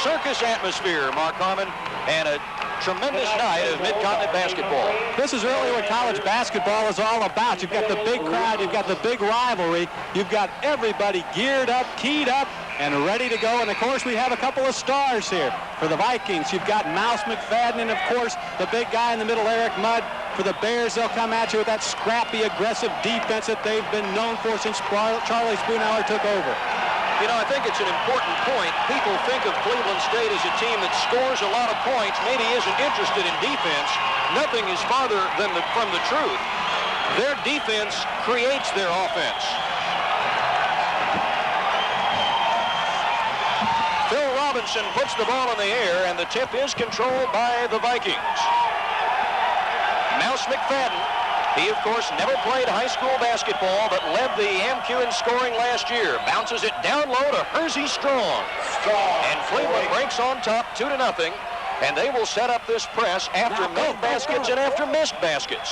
circus atmosphere, Mark Harmon, and a tremendous night of mid-continent basketball. This is really what college basketball is all about. You've got the big crowd, you've got the big rivalry, you've got everybody geared up, keyed up, and ready to go. And of course, we have a couple of stars here. For the Vikings, you've got Mouse McFadden, and of course, the big guy in the middle, Eric Mudd. For the Bears, they'll come at you with that scrappy, aggressive defense that they've been known for since Charlie Spoonhour took over. You know, I think it's an important point. People think of Cleveland State as a team that scores a lot of points, maybe isn't interested in defense. Nothing is farther than from the truth. Their defense creates their offense. Phil Robinson puts the ball in the air, and the tip is controlled by the Vikings. Mouse McFadden, he, of course, never played high school basketball, but led the MQ in scoring last year. Bounces it down low to Hersey Strong. And Cleveland breaks on top 2-0, and they will set up this press after made baskets and after missed baskets.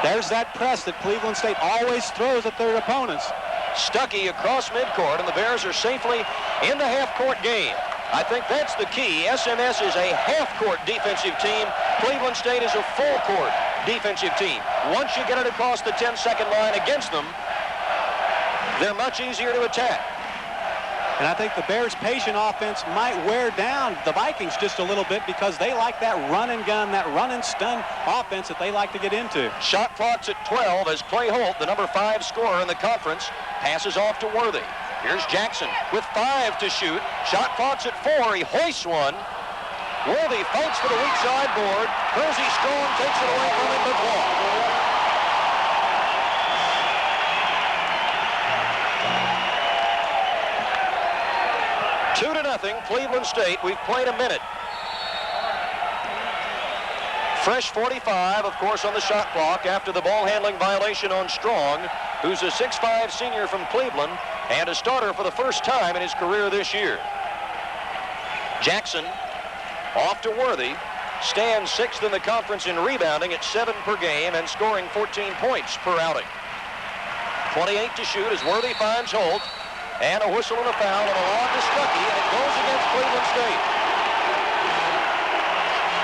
There's that press that Cleveland State always throws at their opponents. Stuckey across midcourt, and the Bears are safely in the half-court game. I think that's the key. SMSS is a half-court defensive team. Cleveland State is a full-court defensive team. Once you get it across the 10-second line against them, they're much easier to attack. And I think the Bears' patient offense might wear down the Vikings just a little bit because they like that run and gun, that run and stun offense that they like to get into. Shot clock's at 12 as Clay Holt, the number 5 scorer in the conference, passes off to Worthy. Here's Jackson with 5 to shoot. Shot clock's at 4. He hoists one. Worthy fights for the weak side board. Hersey Strong takes it away from him, but walks. 2-0, Cleveland State. We've played a minute. Fresh 45, of course, on the shot clock after the ball handling violation on Strong, who's a 6'5" senior from Cleveland and a starter for the first time in his career this year. Jackson off to Worthy, stands 6th in the conference in rebounding at 7 per game and scoring 14 points per outing. 28 to shoot as Worthy finds Holt, and a whistle and a foul and a long to Stuckey, and it goes against Cleveland State.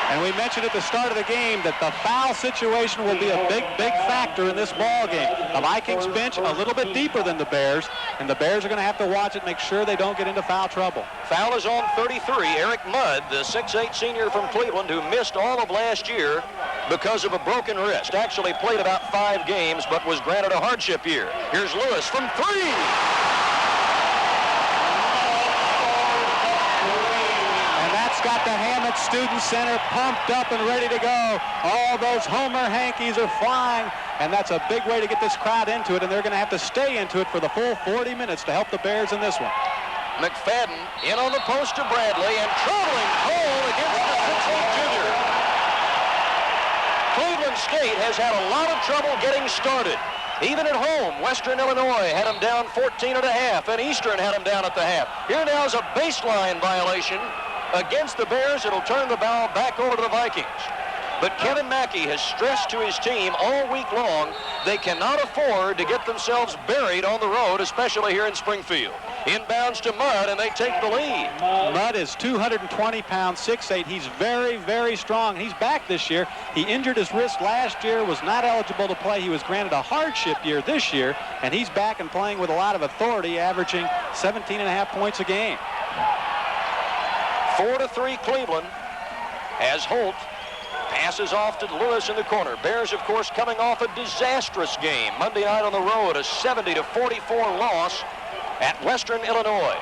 And we mentioned at the start of the game that the foul situation will be a big, big factor in this ball game. The Vikings bench a little bit deeper than the Bears, and the Bears are going to have to watch it, make sure they don't get into foul trouble. Foul is on 33. Eric Mudd, the 6'8" senior from Cleveland, who missed all of last year because of a broken wrist. Actually played about 5 games, but was granted a hardship year. Here's Lewis from 3. Got the Hammett Student Center pumped up and ready to go. All those Homer hankies are flying, and that's a big way to get this crowd into it, and they're going to have to stay into it for the full 40 minutes to help the Bears in this one. McFadden in on the post to Bradley, and traveling cold against the 6'8" junior. Cleveland State has had a lot of trouble getting started. Even at home, Western Illinois had them down 14 and a half, and Eastern had them down at the half. Here now is a baseline violation against the Bears. It'll turn the ball back over to the Vikings. But Kevin Mackey has stressed to his team all week long they cannot afford to get themselves buried on the road, especially here in Springfield. Inbounds to Mudd, and they take the lead. Mudd is 220 pounds, 6'8". He's very, very strong. He's back this year. He injured his wrist last year, was not eligible to play. He was granted a hardship year this year, and he's back and playing with a lot of authority, averaging 17.5 points a game. 4-3 Cleveland as Holt passes off to Lewis in the corner. Bears, of course, coming off a disastrous game Monday night on the road, a 70-44 loss at Western Illinois.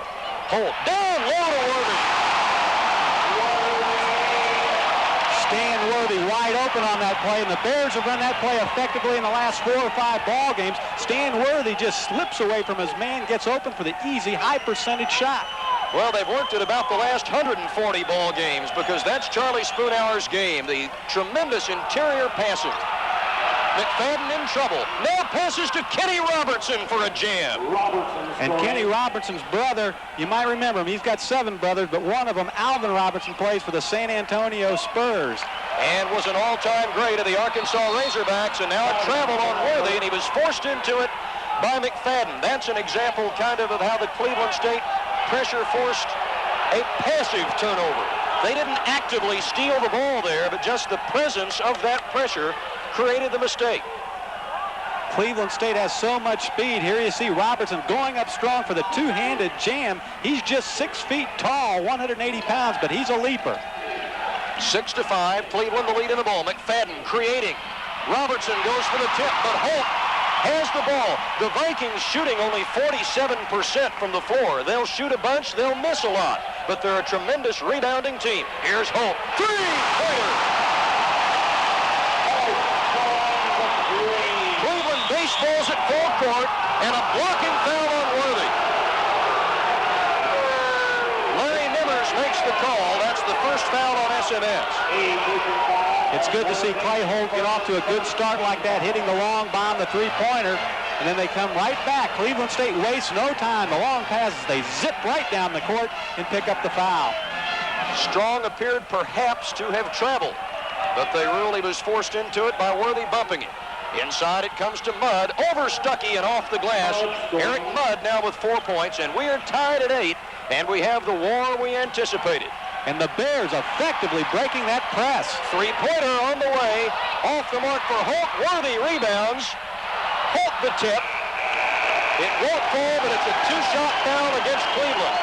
Holt down low to Worthy. Stan Worthy wide open on that play, and the Bears have run that play effectively in the last 4 or 5 ball games. Stan Worthy just slips away from his man, gets open for the easy, high percentage shot. Well, they've worked it about the last 140 ball games because that's Charlie Spoonhour's game, the tremendous interior passing. McFadden in trouble. Now passes to Kenny Robertson for a jam. And Kenny Robertson's brother, you might remember him. He's got 7 brothers, but one of them, Alvin Robertson, plays for the San Antonio Spurs. And was an all-time great of the Arkansas Razorbacks, and now it traveled on Worthy, and he was forced into it by McFadden. That's an example kind of how the Cleveland State pressure forced a passive turnover. They didn't actively steal the ball there, but just the presence of that pressure created the mistake. Cleveland State has so much speed. Here you see Robertson going up strong for the two-handed jam. He's just 6 feet tall, 180 pounds, but he's a leaper. 6-5, Cleveland the lead in the ball. McFadden creating. Robertson goes for the tip, but Holt has the ball. The Vikings shooting only 47% from the floor. They'll shoot a bunch, they'll miss a lot, but they're a tremendous rebounding team. Here's Holt. Three-pointer! Baseballs at full court, and a blocking foul on Worthy. Larry Nimmers makes the call. That's the first foul on SWMS. It's good to see Clay Holt get off to a good start like that, hitting the long bomb, the three-pointer, and then they come right back. Cleveland State wastes no time. The long passes, they zip right down the court and pick up the foul. Strong appeared perhaps to have traveled, but they really was forced into it by Worthy bumping it. Inside it comes to Mudd, over Stuckey and off the glass. Eric Mudd now with 4 points, and we are tied at 8, and we have the war we anticipated. And the Bears effectively breaking that press. Three-pointer on the way, off the mark for Holt. Worthy rebounds. Holt the tip. It won't fall, but it's a two-shot foul against Cleveland.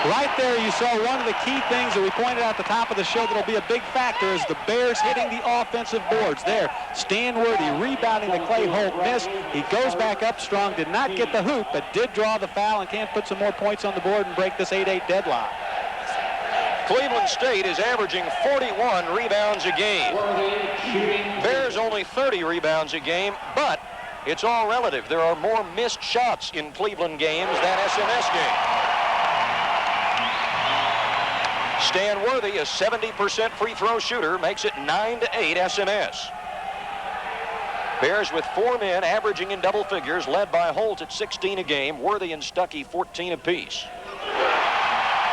Right there, you saw one of the key things that we pointed out at the top of the show that'll be a big factor is the Bears hitting the offensive boards. There, Stan Worthy rebounding the Clay Holt miss. He goes back up strong, did not get the hoop, but did draw the foul and can put some more points on the board and break this 8-8 deadlock. Cleveland State is averaging 41 rebounds a game. Bears only 30 rebounds a game, but it's all relative. There are more missed shots in Cleveland games than SWMS games. Stan Worthy, a 70% free throw shooter, makes it 9-8 SWMS. Bears with 4 men averaging in double figures, led by Holt at 16 a game, Worthy and Stuckey 14 apiece.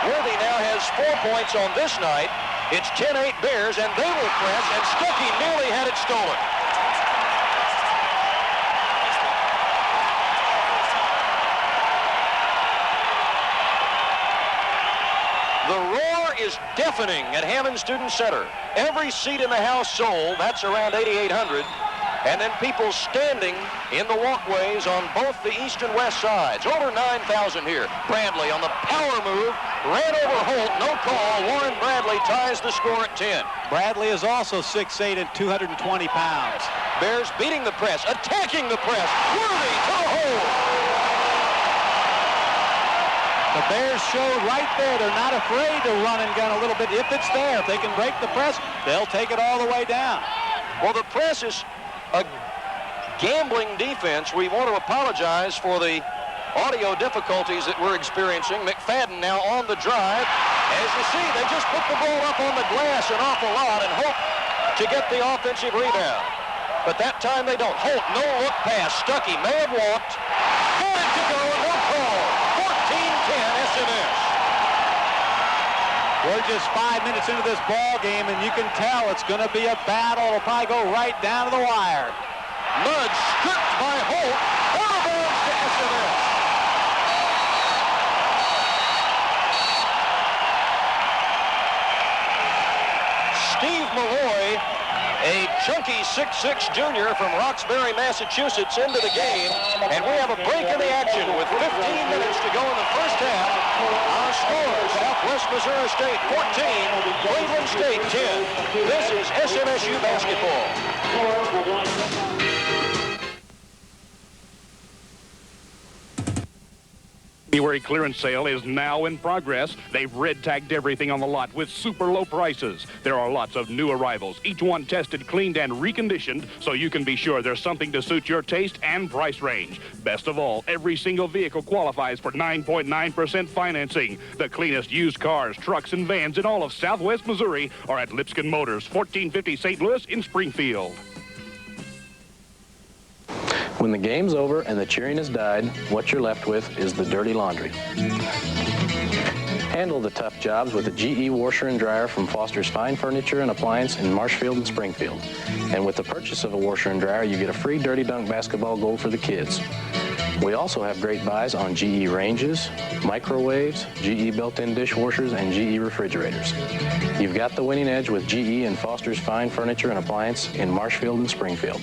Worthy now has 4 points on this night. It's 10-8 Bears, and they will press, and Stuckey nearly had it stolen. The roar is deafening at Hammond Student Center. Every seat in the house sold. That's around 8,800. And then people standing in the walkways on both the east and west sides. Over 9,000 here. Bradley on the power move. Ran over Holt. No call. Warren Bradley ties the score at 10. Bradley is also 6'8" and 220 pounds. Bears beating the press. Attacking the press. Worthy to the hole. The Bears showed right there they're not afraid to run and gun a little bit. If it's there, if they can break the press, they'll take it all the way down. Well, the press is a gambling defense. We want to apologize for the audio difficulties that we're experiencing. McFadden now on the drive. As you see, they just put the ball up on the glass an awful lot and hope to get the offensive rebound. But that time they don't. Holt, no look pass. Stuckey may have walked. Wanted to go and no call. 14-10 SWMS. We're just 5 minutes into this ball game, and you can tell it's going to be a battle. It'll probably go right down to the wire. Mudd stripped by Holt. Out of bounds to SWMS. Steve Malloy, a chunky 6'6" junior from Roxbury, Massachusetts, into the game. And we have a break in the action with 15 minutes to go in the first half. Our score, Southwest Missouri State 14, Cleveland State 10. This is SMSU basketball. January clearance sale is now in progress. They've red tagged everything on the lot with super low prices. There are lots of new arrivals, each one tested, cleaned, and reconditioned, so you can be sure there's something to suit your taste and price range. Best of all, every single vehicle qualifies for 9.9% financing. The cleanest used cars, trucks, and vans in all of Southwest Missouri are at Lipscomb Motors, 1450 St. Louis in Springfield. When the game's over and the cheering has died, what you're left with is the dirty laundry. Handle the tough jobs with a GE washer and dryer from Foster's Fine Furniture and Appliance in Marshfield and Springfield. And with the purchase of a washer and dryer, you get a free Dirty Dunk basketball goal for the kids. We also have great buys on GE ranges, microwaves, GE built-in dishwashers, and GE refrigerators. You've got the winning edge with GE and Foster's Fine Furniture and Appliance in Marshfield and Springfield.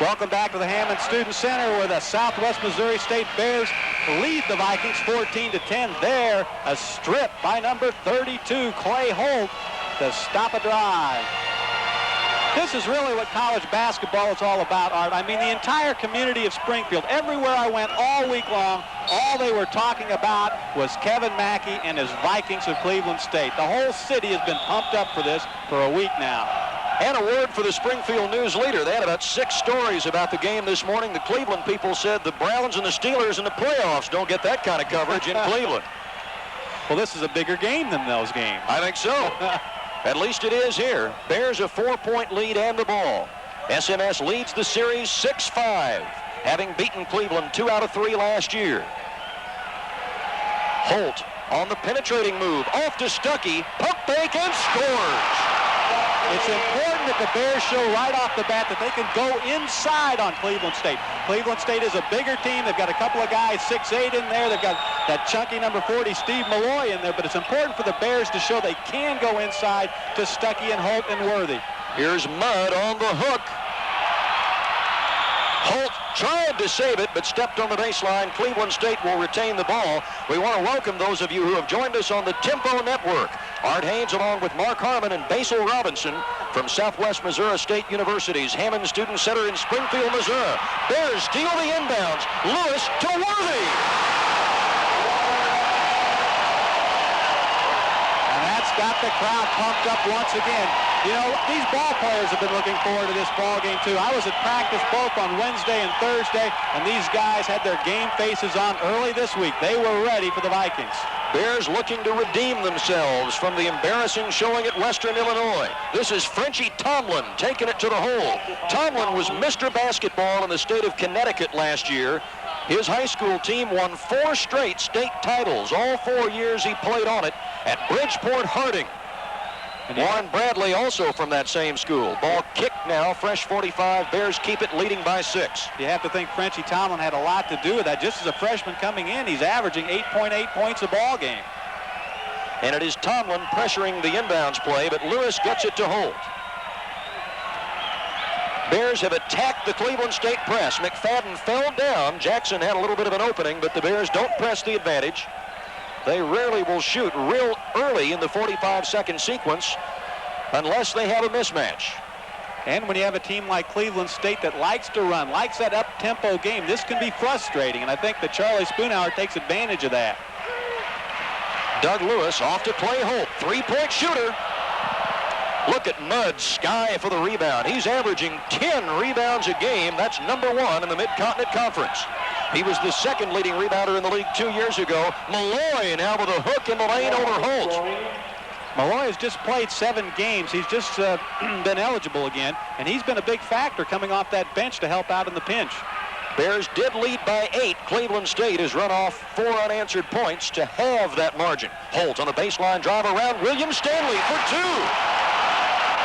Welcome back to the Hammond Student Center, where the Southwest Missouri State Bears lead the Vikings 14-10. There, a strip by number 32, Clay Holt, to stop a drive. This is really what college basketball is all about, Art. I mean, the entire community of Springfield, everywhere I went all week long, all they were talking about was Kevin Mackey and his Vikings of Cleveland State. The whole city has been pumped up for this for a week now. And a word for the Springfield News Leader. They had about 6 stories about the game this morning. The Cleveland people said the Browns and the Steelers in the playoffs don't get that kind of coverage in Cleveland. Well, this is a bigger game than those games. I think so. At least it is here. Bears a 4-point lead and the ball. SMS leads the series 6-5, having beaten Cleveland 2 out of 3 last year. Holt on the penetrating move, off to Stuckey, pump fake and scores. It's important that the Bears show right off the bat that they can go inside on Cleveland State. Cleveland State is a bigger team. They've got a couple of guys 6'8" in there. They've got that chunky number 40 Steve Malloy in there, but it's important for the Bears to show they can go inside to Stuckey and Holt and Worthy. Here's Mudd on the hook. Holt tried to save it, but stepped on the baseline. Cleveland State will retain the ball. We want to welcome those of you who have joined us on the Tempo Network. Art Haynes along with Mark Harmon and Basil Robinson from Southwest Missouri State University's Hammond Student Center in Springfield, Missouri. Bears steal the inbounds. Lewis to Worthy. And that's got the crowd pumped up once again. You know, these ball players have been looking forward to this ball game, too. I was at practice both on Wednesday and Thursday, and these guys had their game faces on early this week. They were ready for the Vikings. Bears looking to redeem themselves from the embarrassing showing at Western Illinois. This is Frenchie Tomlin taking it to the hole. Tomlin was Mr. Basketball in the state of Connecticut last year. His high school team won 4 straight state titles, all 4 years he played on it at Bridgeport Harding. And Warren Bradley also from that same school. Ball kicked now, fresh 45. Bears keep it, leading by 6. You have to think Frenchie Tomlin had a lot to do with that. Just as a freshman coming in, he's averaging 8.8 points a ball game. And it is Tomlin pressuring the inbounds play, but Lewis gets it to Holt. Bears have attacked the Cleveland State press. McFadden fell down. Jackson had a little bit of an opening, but the Bears don't press the advantage. They rarely will shoot real early in the 45-second sequence unless they have a mismatch. And when you have a team like Cleveland State that likes to run, likes that up-tempo game, this can be frustrating, and I think that Charlie Spoonhour takes advantage of that. Doug Lewis off to Clay Holt, 3-point shooter. Look at Mudd, sky for the rebound. He's averaging 10 rebounds a game. That's number 1 in the Mid-Continent Conference. He was the 2nd leading rebounder in the league 2 years ago. Malloy now with a hook in the lane over Holt. Malloy has just played 7 games. He's just been eligible again, and he's been a big factor coming off that bench to help out in the pinch. Bears did lead by 8. Cleveland State has run off 4 unanswered points to have that margin. Holt on the baseline drive around William Stanley for 2.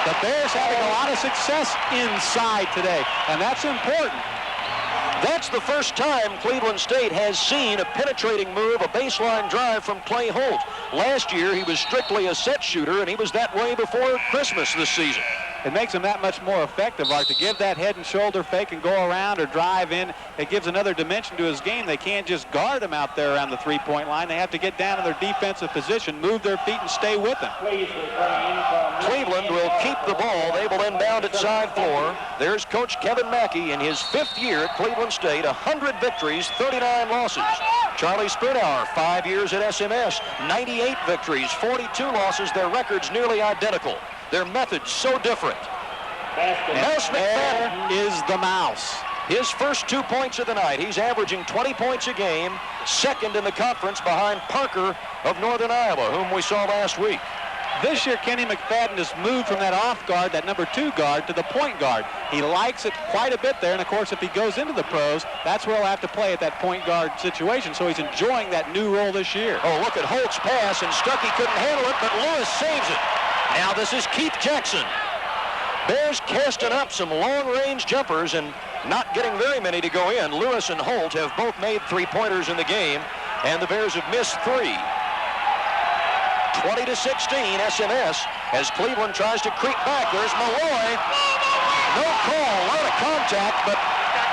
The Bears having a lot of success inside today, and that's important. That's the first time Cleveland State has seen a penetrating move, a baseline drive from Clay Holt. Last year, he was strictly a set shooter, and he was that way before Christmas this season. It makes him that much more effective, Art, to give that head and shoulder fake and go around or drive in. It gives another dimension to his game. They can't just guard him out there around the 3-point line. They have to get down in their defensive position, move their feet, and stay with him. Cleveland will keep the ball. They will inbound at side floor. There's Coach Kevin Mackey in his 5th year at Cleveland State, 100 victories, 39 losses. Charlie Spoonhour, 5 years at SMS, 98 victories, 42 losses. Their records nearly identical. Their methods so different. Mouse McFadden is the mouse. His first 2 points of the night. He's averaging 20 points a game, 2nd in the conference behind Parker of Northern Iowa, whom we saw last week. This year, Kenny McFadden has moved from that off guard, that number 2 guard, to the point guard. He likes it quite a bit there, and of course, if he goes into the pros, that's where he'll have to play at that point guard situation, so he's enjoying that new role this year. Oh, look at Holt's pass, and Stuckey couldn't handle it, but Lewis saves it. Now this is Keith Jackson. Bears casting up some long-range jumpers, and not getting very many to go in. Lewis and Holt have both made three-pointers in the game, and the Bears have missed three. 20-16, SMS, as Cleveland tries to creep back. There's Malloy. No call, a lot of contact, but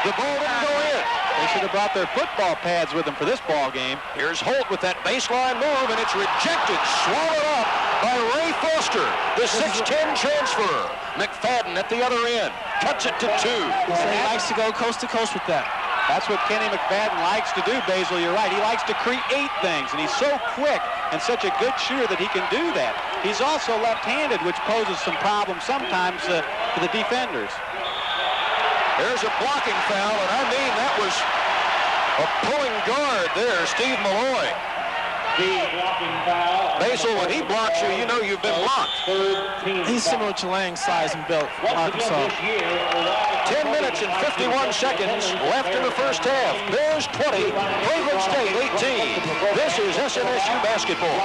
the ball didn't go in. They should have brought their football pads with them for this ball game. Here's Holt with that baseline move, and it's rejected, swallowed up by Ray Foster, the 6'10 transfer. McFadden at the other end, cuts it to 2. So he likes to go coast to coast with that. That's what Kenny McFadden likes to do, Basil. You're right. He likes to create things, and he's so quick and such a good shooter that he can do that. He's also left-handed, which poses some problems sometimes for the defenders. There's a blocking foul, and I mean that was a pulling guard there, Steve Malloy. Basil, when he blocks you, you know you've been blocked. He's similar to Lang's size and built from Arkansas. 10 minutes and 51 seconds left in the first half. Bears 20, Cleveland State 18. This is SMSU basketball.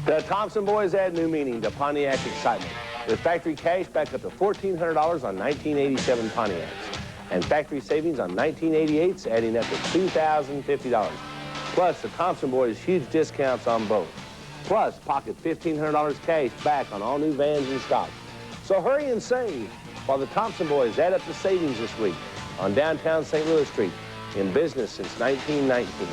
The Thompson boys add new meaning to Pontiac excitement with factory cash back up to $1,400 on 1987 Pontiacs and factory savings on 1988s adding up to $2,050. Plus, the Thompson boys huge discounts on both. Plus, pocket $1,500 cash back on all new vans in stock. So hurry and save while the Thompson boys add up the savings this week on downtown St. Louis Street, in business since 1919.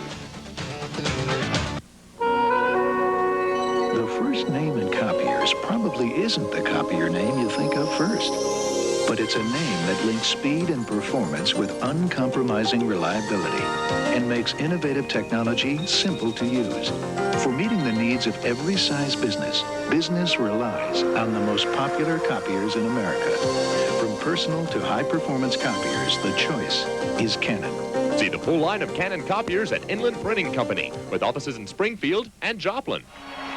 The first name in copiers probably isn't the copier name you think of first. But it's a name that links speed and performance with uncompromising reliability and makes innovative technology simple to use. For meeting the needs of every size business, business relies on the most popular copiers in America. From personal to high-performance copiers, the choice is Canon. See the full line of Canon copiers at Inland Printing Company, with offices in Springfield and Joplin.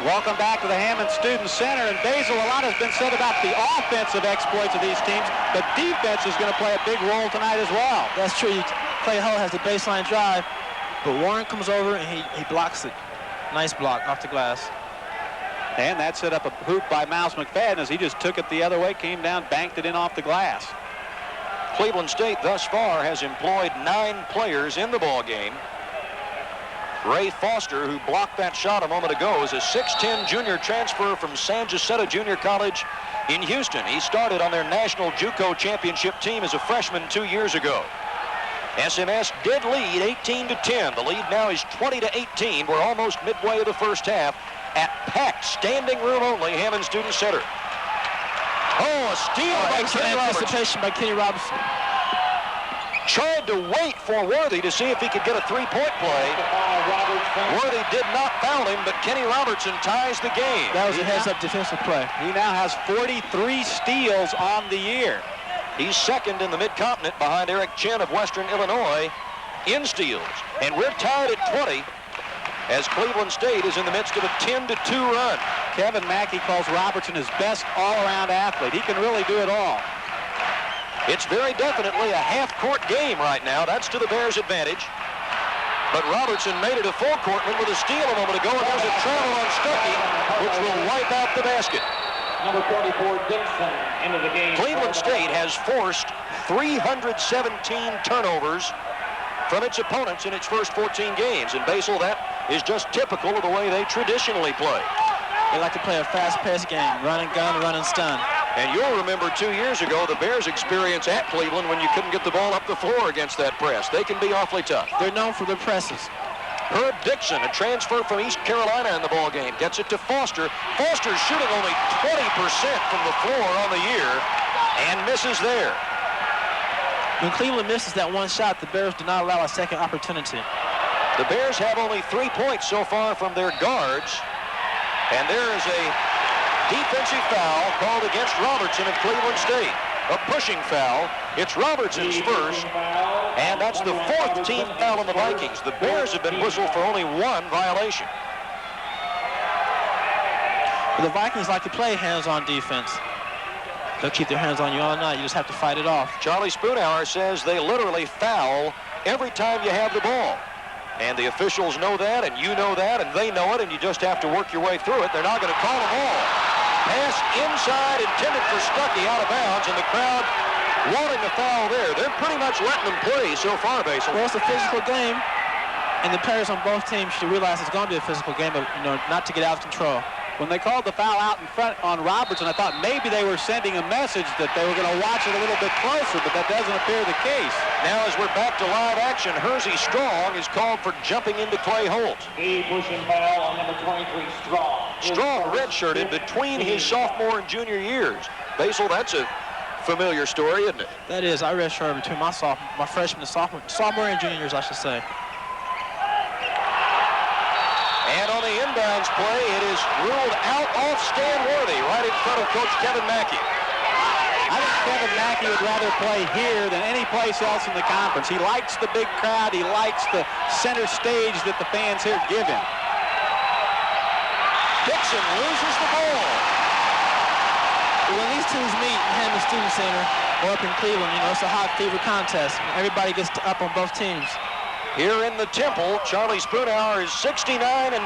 Welcome back to the Hammond Student Center. And Basil, a lot has been said about the offensive exploits of these teams, but defense is going to play a big role tonight as well. That's true. Clay Hull has the baseline drive, but Warren comes over and he blocks it. Nice block off the glass. And that set up a hoop by Mouse McFadden as he just took it the other way, came down, banked it in off the glass. Cleveland State thus far has employed 9 players in the ball game. Ray Foster, who blocked that shot a moment ago, is a 6'10 junior transfer from San Jacinto Junior College in Houston. He started on their national JUCO championship team as a freshman 2 years ago. SMS did lead 18-10. The lead now is 20-18. We're almost midway of the first half at packed standing room only Hammond Student Center. Oh, a steal by Kenny Robertson. Anticipation by Kenny Robertson. Tried to wait for Worthy to see if he could get a three-point play. Worthy did not foul him, but Kenny Robertson ties the game. That was a heads-up defensive play. He now has 43 steals on the year. He's second in the Mid-Continent behind Eric Chen of Western Illinois in steals. And we're tied at 20 as Cleveland State is in the midst of a 10-2 run. Kevin Mackey calls Robertson his best all-around athlete. He can really do it all. It's very definitely a half-court game right now. That's to the Bears' advantage. But Robertson made it a full court with a steal a moment ago, and there's a travel on Stuckey, which will wipe out the basket. Number 44, Dixon, into the game. Cleveland State has forced 317 turnovers from its opponents in its first 14 games. And Basil, that is just typical of the way they traditionally play. They like to play a fast-paced game, run and gun, run and stun. And you'll remember 2 years ago the Bears' experience at Cleveland when you couldn't get the ball up the floor against that press. They can be awfully tough. They're known for their presses. Herb Dixon, a transfer from East Carolina in the ball game, gets it to Foster. Foster's shooting only 20% from the floor on the year and misses there. When Cleveland misses that one shot, the Bears do not allow a second opportunity. The Bears have only 3 points so far from their guards, and there is a defensive foul called against Robertson of Cleveland State. A pushing foul. It's Robertson's first, and that's the 4th team foul on the Vikings. The Bears have been whistled for only 1 violation. But the Vikings like to play hands-on defense. They'll keep their hands on you all night. You just have to fight it off. Charlie Spoonhour says they literally foul every time you have the ball. And the officials know that, and you know that, and they know it, and you just have to work your way through it. They're not going to call them all. Pass inside, intended for Stuckey, out of bounds, and the crowd wanting a foul there. They're pretty much letting them play so far, Basil. Well, it's a physical game, and the players on both teams should realize it's going to be a physical game, but not to get out of control. When they called the foul out in front on Robertson, I thought maybe they were sending a message that they were going to watch it a little bit closer, but that doesn't appear the case. Now, as we're back to live action, Hersey Strong is called for jumping into Clay Holt. A pushing foul on number 23, Strong. Strong redshirted between his sophomore and junior years. Basil, that's a familiar story, isn't it? That is. I redshirted between my freshman and sophomore and junior years, I should say. And on the inbounds play, it is ruled out off Stan Worthy, right in front of Coach Kevin Mackey. I think Kevin Mackey would rather play here than any place else in the conference. He likes the big crowd. He likes the center stage that the fans here give him. Dixon loses the ball. When these teams meet in Hammond Student Center or up in Cleveland, it's a hot fever contest. Everybody gets up on both teams. Here in the Temple, Charlie Spoonhour is 69-9,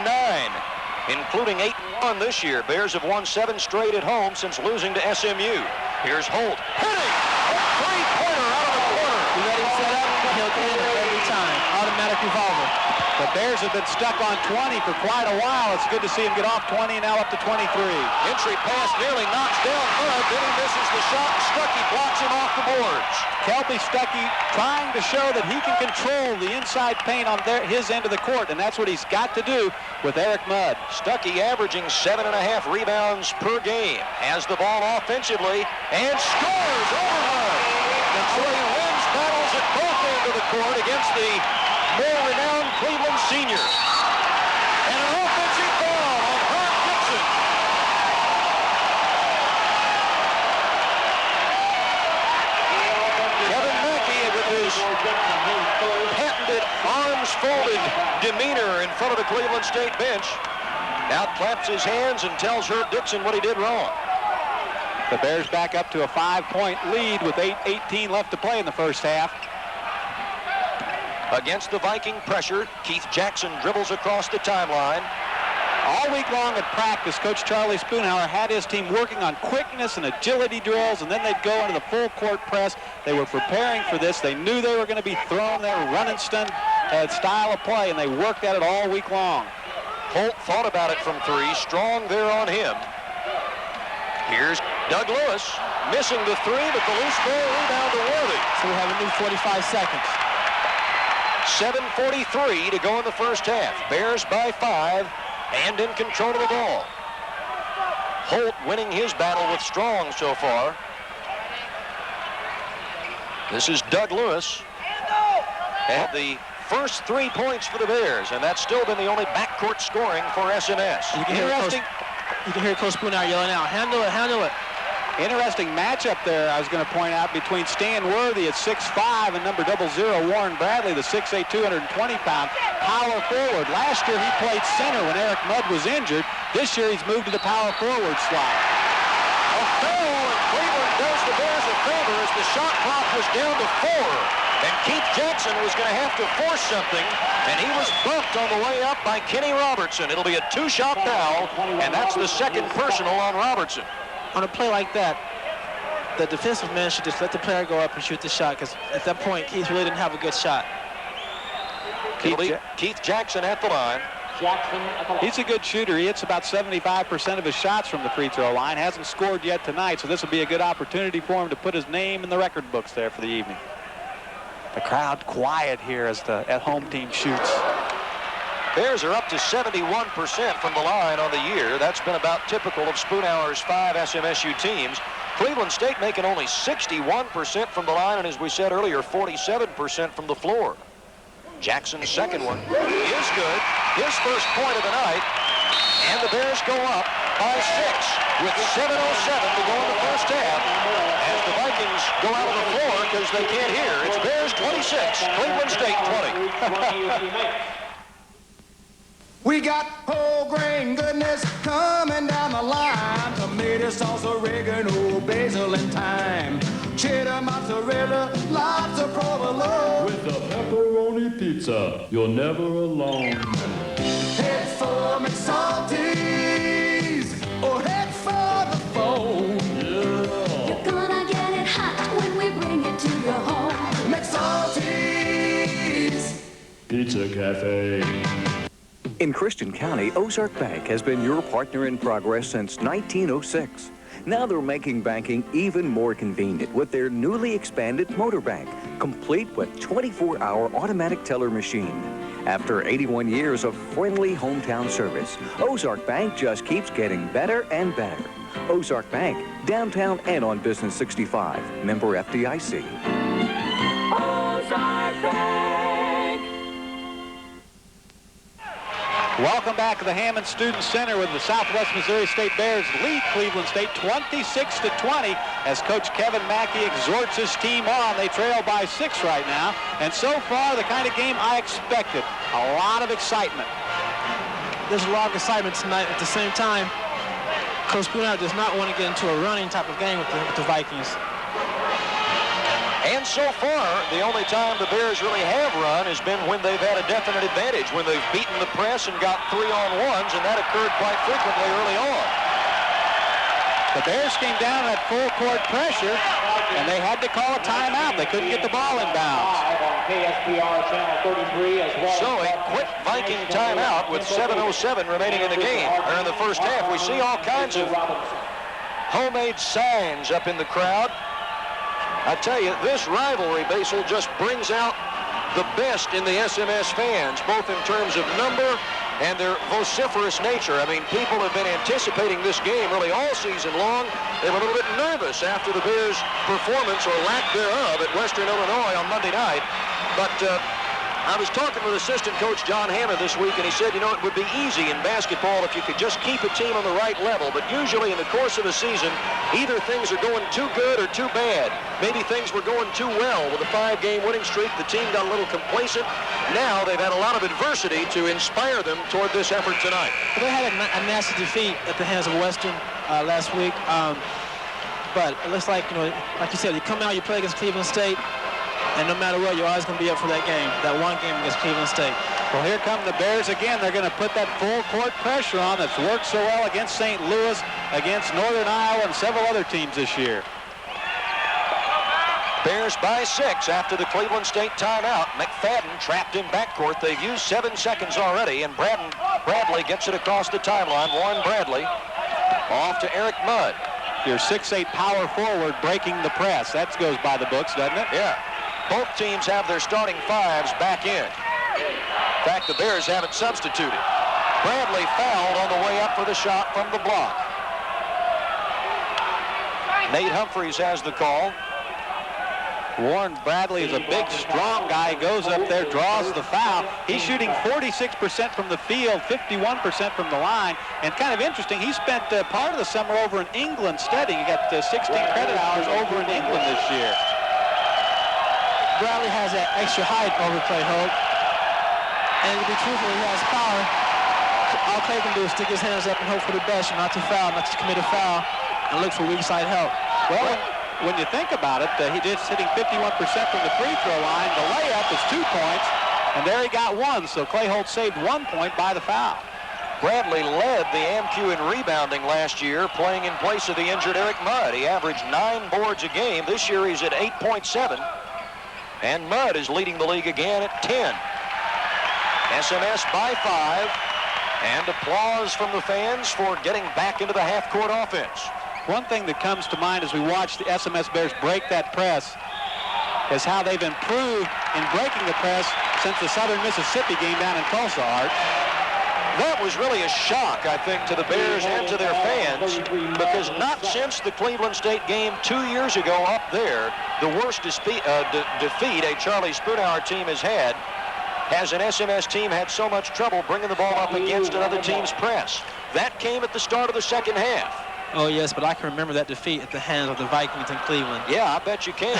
including 8-1 this year. Bears have won 7 straight at home since losing to SMU. Here's Holt hitting a three-pointer out of the corner. You let him set up, he'll get it every time. Automatic revolver. The Bears have been stuck on 20 for quite a while. It's good to see him get off 20 and now up to 23. Entry pass nearly knocks down Mudd. Then he misses the shot. Stuckey blocks him off the boards. Kelby Stuckey trying to show that he can control the inside paint on his end of the court, and that's what he's got to do with Eric Mudd. Stuckey averaging 7.5 rebounds per game. Has the ball offensively and scores over Mudd. And so he wins battles at both ends of the court against the more renowned Cleveland senior. And an offensive foul on Herb Dixon. Kevin Mackey with his patented arms folded demeanor in front of the Cleveland State bench now claps his hands and tells Herb Dixon what he did wrong. The Bears back up to a 5-point lead with 8:18 left to play in the first half. Against the Viking pressure, Keith Jackson dribbles across the timeline. All week long at practice, Coach Charlie Spoonhour had his team working on quickness and agility drills, and then they'd go into the full court press. They were preparing for this. They knew they were going to be thrown there, run and stun style of play, and they worked at it all week long. Holt thought about it from 3. Strong there on him. Here's Doug Lewis missing the 3, but the loose ball rebound to Worthy. So we have a new 45 seconds. 7:43 to go in the first half. Bears by 5 and in control of the ball. Holt winning his battle with Strong so far. This is Doug Lewis. And the first 3 points for the Bears, and that's still been the only backcourt scoring for SMS. You can hear Coach Spoonhour yelling out, handle it, handle it. Interesting matchup there, I was going to point out, between Stan Worthy at 6'5" and number 00 Warren Bradley, the 6'8", 220-pound power forward. Last year he played center when Eric Mudd was injured. This year he's moved to the power forward slot. A foul, and Cleveland does the Bears a favor as the shot clock was down to 4. And Keith Jackson was going to have to force something, and he was bumped on the way up by Kenny Robertson. It'll be a 2-shot foul, and that's the second personal on Robertson. On a play like that, the defensive man should just let the player go up and shoot the shot, because at that point, Keith really didn't have a good shot. Keith Jackson at the line. He's a good shooter. He hits about 75% of his shots from the free throw line. Hasn't scored yet tonight, so this will be a good opportunity for him to put his name in the record books there for the evening. The crowd quiet here as the at-home team shoots. Bears are up to 71% from the line on the year. That's been about typical of Spoonhour's 5 SMSU teams. Cleveland State making only 61% from the line, and as we said earlier, 47% from the floor. Jackson's second one is good. His first point of the night, and the Bears go up by 6 with 7:07 to go in the first half as the Vikings go out on the floor because they can't hear. It's Bears 26, Cleveland State 20. We got whole grain goodness coming down the line. Tomato sauce, oregano, basil, and thyme. Cheddar, mozzarella, lots of provolone. With a pepperoni pizza, you're never alone. Head for McSalty's, or head for the Pizza Cafe. In Christian County, Ozark Bank has been your partner in progress since 1906. Now they're making banking even more convenient with their newly expanded Motor Bank, complete with 24-hour automatic teller machine. After 81 years of friendly hometown service, Ozark Bank just keeps getting better and better. Ozark Bank, downtown and on Business 65, member FDIC. Ozark Bank. Welcome back to the Hammond Student Center with the Southwest Missouri State Bears lead Cleveland State 26-20 as Coach Kevin Mackey exhorts his team on. They trail by 6 right now, and so far the kind of game I expected. A lot of excitement. There's a lot of excitement tonight. At the same time, Coach Spooner does not want to get into a running type of game with the Vikings. And so far, the only time the Bears really have run has been when they've had a definite advantage, when they've beaten the press and got 3-on-1s, and that occurred quite frequently early on. The Bears came down at full court pressure, and they had to call a timeout. They couldn't get the ball in bounds. So a quick Viking timeout with 7:07 remaining in the game, or in the first half. We see all kinds of homemade signs up in the crowd. I tell you, this rivalry, Basil, just brings out the best in the SMS fans, both in terms of number and their vociferous nature. I mean, people have been anticipating this game really all season long. They were a little bit nervous after the Bears' performance, or lack thereof, at Western Illinois on Monday night. But I was talking with assistant coach John Hammond this week, and he said, you know, it would be easy in basketball if you could just keep a team on the right level. But usually in the course of a season, either things are going too good or too bad. Maybe things were going too well with a 5-game winning streak. The team got a little complacent. Now they've had a lot of adversity to inspire them toward this effort tonight. Well, they had a nasty defeat at the hands of Western last week. But it looks like, you know, like you said, you come out, you play against Cleveland State, and no matter what, you're always going to be up for that game, that one game against Cleveland State. Well, here come the Bears again. They're going to put that full court pressure on that's worked so well against St. Louis, against Northern Iowa, and several other teams this year. Bears by 6 after the Cleveland State timeout. McFadden trapped in backcourt. They've used 7 seconds already, and Bradley gets it across the timeline. Warren Bradley off to Eric Mudd. Your 6'8" power forward breaking the press. That goes by the books, doesn't it? Yeah. Both teams have their starting 5s back in. In fact, the Bears haven't substituted. Bradley fouled on the way up for the shot from the block. Nate Humphreys has the call. Warren Bradley is a big, strong guy. He goes up there, draws the foul. He's shooting 46% from the field, 51% from the line. And kind of interesting, he spent part of the summer over in England studying. He got 16 credit hours over in England this year. Bradley has that extra height over Clay Holt. And to be truthful, he has power. All Clay can do is stick his hands up and hope for the best, not to foul, not to commit a foul, and look for weak side help. Well, when you think about it, he did hitting 51% from the free throw line. The layup is 2 points, and there he got 1. So Clay Holt saved 1 point by the foul. Bradley led the AMQ in rebounding last year, playing in place of the injured Eric Mudd. He averaged 9 boards a game. This year he's at 8.7. And Mudd is leading the league again at 10. SMS by 5. And applause from the fans for getting back into the half-court offense. One thing that comes to mind as we watch the SMS Bears break that press is how they've improved in breaking the press since the Southern Mississippi game down in Tulsa, Art. That was really a shock, I think, to the Bears and to their fans, because not since the Cleveland State game 2 years ago up there, the worst defeat a Charlie Spoonhour team has had, has an SMS team had so much trouble bringing the ball up against another team's press. That came at the start of the second half. Oh, yes, but I can remember that defeat at the hands of the Vikings in Cleveland. Yeah, I bet you can.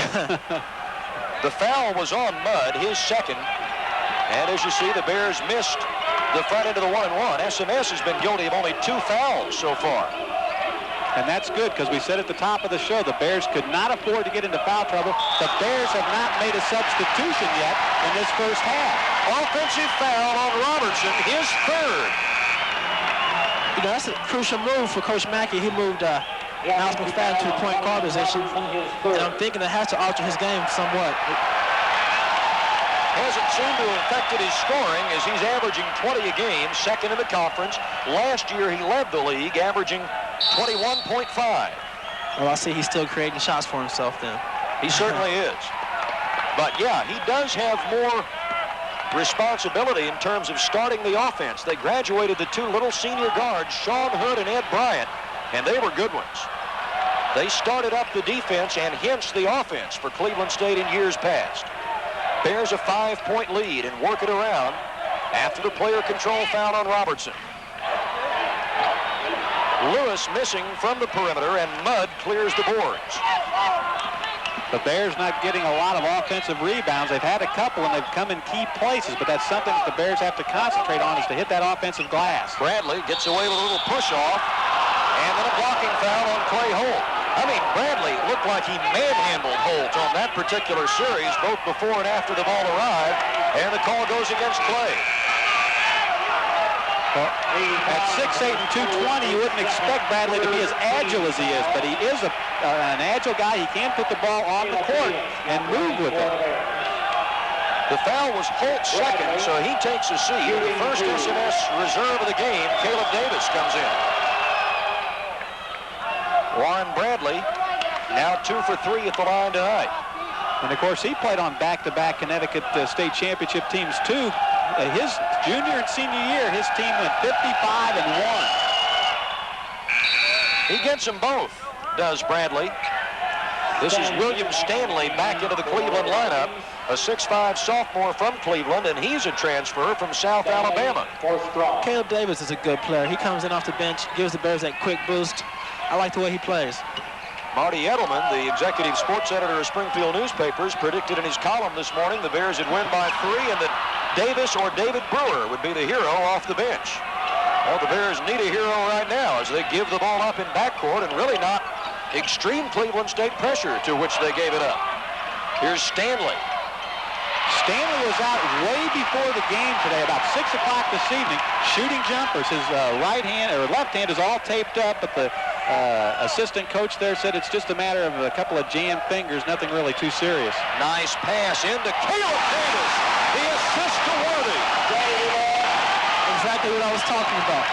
The foul was on Mudd, his second. And as you see, the Bears missed the front end of the 1-and-1. SMS has been guilty of only 2 fouls so far. And that's good, because we said at the top of the show, the Bears could not afford to get into foul trouble. The Bears have not made a substitution yet in this first half. Offensive foul on Robertson, his 3rd. You know, that's a crucial move for Coach Mackey. He moved Alex McFadden to the point guard position, and I'm thinking it has to alter his game somewhat. hasn't seemed to have affected his scoring as he's averaging 20 a game, second in the conference. Last year he led the league, averaging 21.5. Well, I see he's still creating shots for himself then. He certainly is. But yeah, he does have more responsibility in terms of starting the offense. They graduated the two little senior guards, Sean Hood and Ed Bryant, and they were good ones. They started up the defense and hence the offense for Cleveland State in years past. Bears a 5-point lead and work it around after the player control foul on Robertson. Lewis missing from the perimeter, and Mudd clears the boards. The Bears not getting a lot of offensive rebounds. They've had a couple, and they've come in key places, but that's something that the Bears have to concentrate on, is to hit that offensive glass. Bradley gets away with a little push-off, and then a blocking foul on Clay Holt. I mean, Bradley looked like he manhandled Holt on that particular series, both before and after the ball arrived, and the call goes against Clay. Well, at 6'8" and 220, you wouldn't expect Bradley to be as agile as he is, but he is an agile guy. He can put the ball on the court and move with it. The foul was Holt's second, so he takes a seat. The first SWMS reserve of the game, Caleb Davis, comes in. Warren Bradley, now 2 for 3 at the line tonight. And, of course, he played on back-to-back Connecticut State Championship teams, too. His junior and senior year, his team went 55 and 1. He gets them both, does Bradley. This is William Stanley back into the Cleveland lineup, a 6'5" sophomore from Cleveland, and he's a transfer from South Alabama. Caleb Davis is a good player. He comes in off the bench, gives the Bears that quick boost. I like the way he plays. Marty Edelman, the executive sports editor of Springfield newspapers, predicted in his column this morning the Bears would win by 3 and that Davis or David Brewer would be the hero off the bench. Well, the Bears need a hero right now as they give the ball up in backcourt and really not extreme Cleveland State pressure to which they gave it up. Here's Stanley. Stanley was out way before the game today, about 6 o'clock this evening, shooting jumpers. His right hand or left hand is all taped up, but the assistant coach there said it's just a matter of a couple of jammed fingers, nothing really too serious. Nice pass into Caleb Davis. The assist to Worthy. Exactly what I was talking about.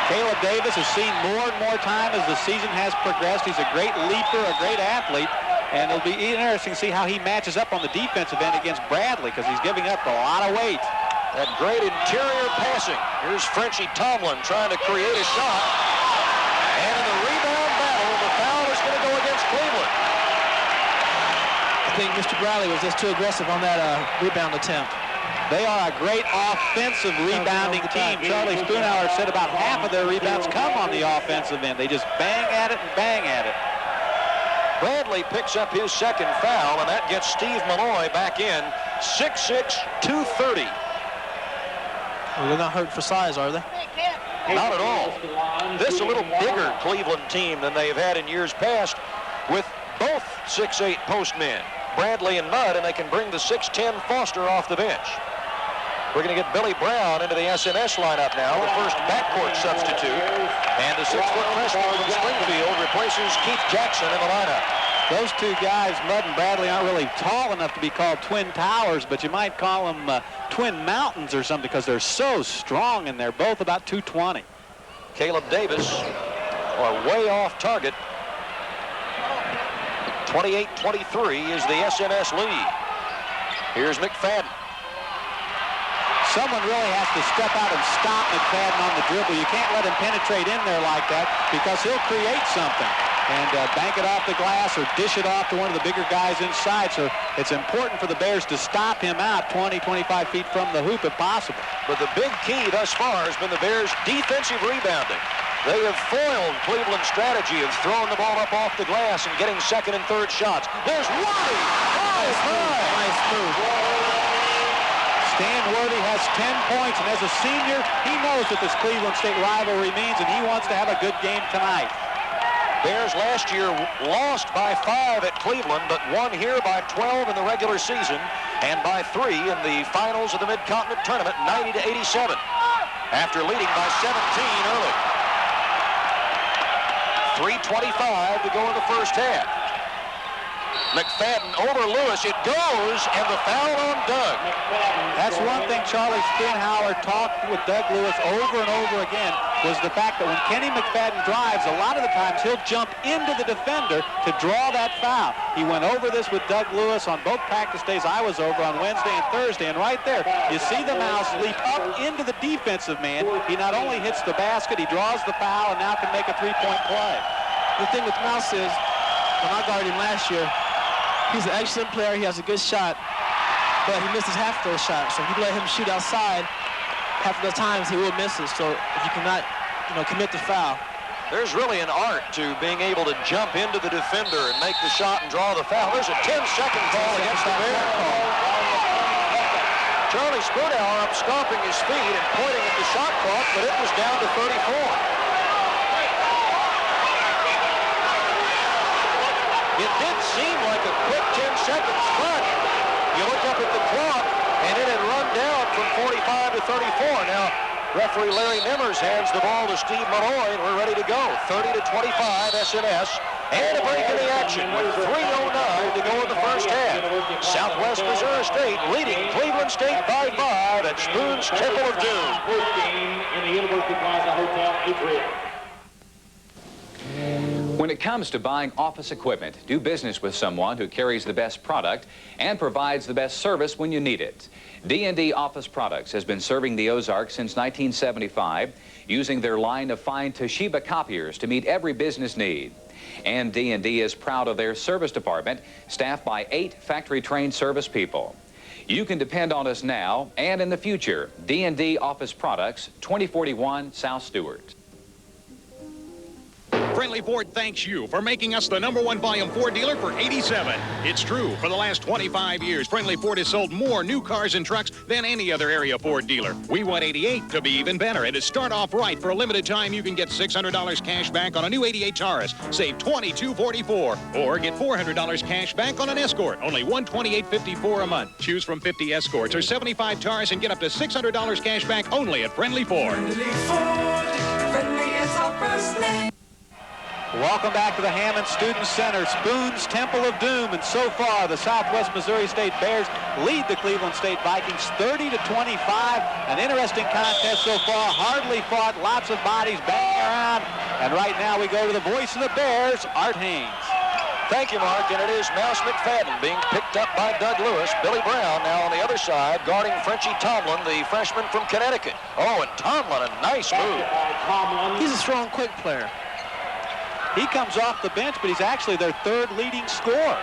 Caleb Davis has seen more and more time as the season has progressed. He's a great leaper, a great athlete. And it'll be interesting to see how he matches up on the defensive end against Bradley, because he's giving up a lot of weight. That great interior passing. Here's Frenchie Tomlin trying to create a shot. And in the rebound battle, the foul is going to go against Cleveland. I think Mr. Bradley was just too aggressive on that rebound attempt. They are a great offensive rebounding team. Charlie Spoonhour said about half of their rebounds come on the offensive end. They just bang at it and bang at it. Bradley picks up his second foul, and that gets Steve Malloy back in. 6'6", 230. Well, they're not hurt for size, are they? Not at all. This is a little bigger Cleveland team than they've had in years past, with both 6'8" post men, Bradley and Mudd, and they can bring the 6'10" Foster off the bench. We're going to get Billy Brown into the SWMS lineup now, the first backcourt substitute. And the 6-foot freshman from Springfield replaces Keith Jackson in the lineup. Those two guys, Mudd and Bradley, aren't really tall enough to be called twin towers, but you might call them twin mountains or something, because they're so strong, and they're both about 220. Caleb Davis, way off target. 28-23 is the SWMS lead. Here's McFadden. Someone really has to step out and stop McFadden on the dribble. You can't let him penetrate in there like that, because he'll create something and bank it off the glass or dish it off to one of the bigger guys inside. So it's important for the Bears to stop him out 20, 25 feet from the hoop if possible. But the big key thus far has been the Bears' defensive rebounding. They have foiled Cleveland's strategy of throwing the ball up off the glass and getting second and third shots. There's Worthy! Nice move. Stan Worthy has 10 points, and as a senior, he knows what this Cleveland State rivalry means, and he wants to have a good game tonight. Bears last year lost by 5 at Cleveland, but won here by 12 in the regular season and by 3 in the finals of the Mid-Continent Tournament, 90-87, after leading by 17 early. 3:25 to go in the first half. McFadden over Lewis. It goes, and the foul on Doug. That's one thing Charlie Spinhauer talked with Doug Lewis over and over again, was the fact that when Kenny McFadden drives, a lot of the times he'll jump into the defender to draw that foul. He went over this with Doug Lewis on both practice days I was over on Wednesday and Thursday, and right there, you see the mouse leap up into the defensive man. He not only hits the basket, he draws the foul, and now can make a three-point play. The thing with Mouse is, when I guarded him last year, he's an excellent player. He has a good shot, but he misses half those shots. So if you let him shoot outside, half of the times he will miss it. So if you cannot, commit the foul. There's really an art to being able to jump into the defender and make the shot and draw the foul. There's a 10-second call against the Bears. Charlie Spinhauer up stomping his feet and pointing at the shot clock, but it was down to 34. It did seem like a quick 10 seconds, but you look up at the clock, and it had run down from 45 to 34. Now, referee Larry Nimmers hands the ball to Steve Malloy, and we're ready to go. 30 to 25, SWMS, and a break in the action with 3:09 to go in the first half. Southwest Missouri State leading Cleveland State by 5 at Spoon's Temple of Doom. First game in the University Plaza Hotel, April. When it comes to buying office equipment, do business with someone who carries the best product and provides the best service when you need it. D&D Office Products has been serving the Ozarks since 1975, using their line of fine Toshiba copiers to meet every business need. And D&D is proud of their service department, staffed by 8 factory-trained service people. You can depend on us now and in the future. D&D Office Products, 2041 South Stewart. Friendly Ford thanks you for making us the #1 volume Ford dealer for 87. It's true. For the last 25 years, Friendly Ford has sold more new cars and trucks than any other area Ford dealer. We want 88 to be even better. And to start off right, for a limited time, you can get $600 cash back on a new 88 Taurus. Save $22.44. Or get $400 cash back on an Escort. Only $128.54 a month. Choose from 50 Escorts or 75 Taurus and get up to $600 cash back only at Friendly Ford. Friendly Ford, friendly is our first name. Welcome back to the Hammond Student Center, Spoon's Temple of Doom, and so far the Southwest Missouri State Bears lead the Cleveland State Vikings 30 to 25. An interesting contest so far, hardly fought, lots of bodies banging around, and right now we go to the voice of the Bears, Art Haynes. Thank you, Mark, and it is Mouse McFadden being picked up by Doug Lewis. Billy Brown now on the other side, guarding Frenchie Tomlin, the freshman from Connecticut. Oh, and Tomlin, a nice move. He's a strong, quick player. He comes off the bench, but he's actually their 3rd leading scorer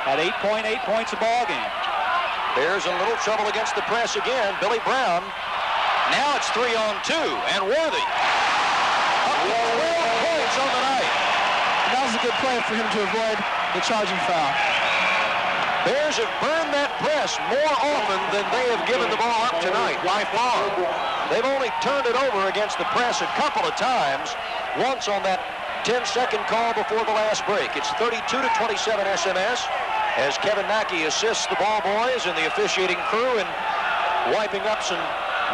at 8.8 points a ball game. Bears in a little trouble against the press again. Billy Brown. Now it's 3-on-2, and Worthy. Up to 12 points on the night. And that was a good play for him to avoid the charging foul. Bears have burned that press more often than they have given the ball up tonight, by far. They've only turned it over against the press a couple of times, once on that 10-second call before the last break. It's 32 to 27 SWMS as Kevin Mackey assists the ball boys and the officiating crew in wiping up some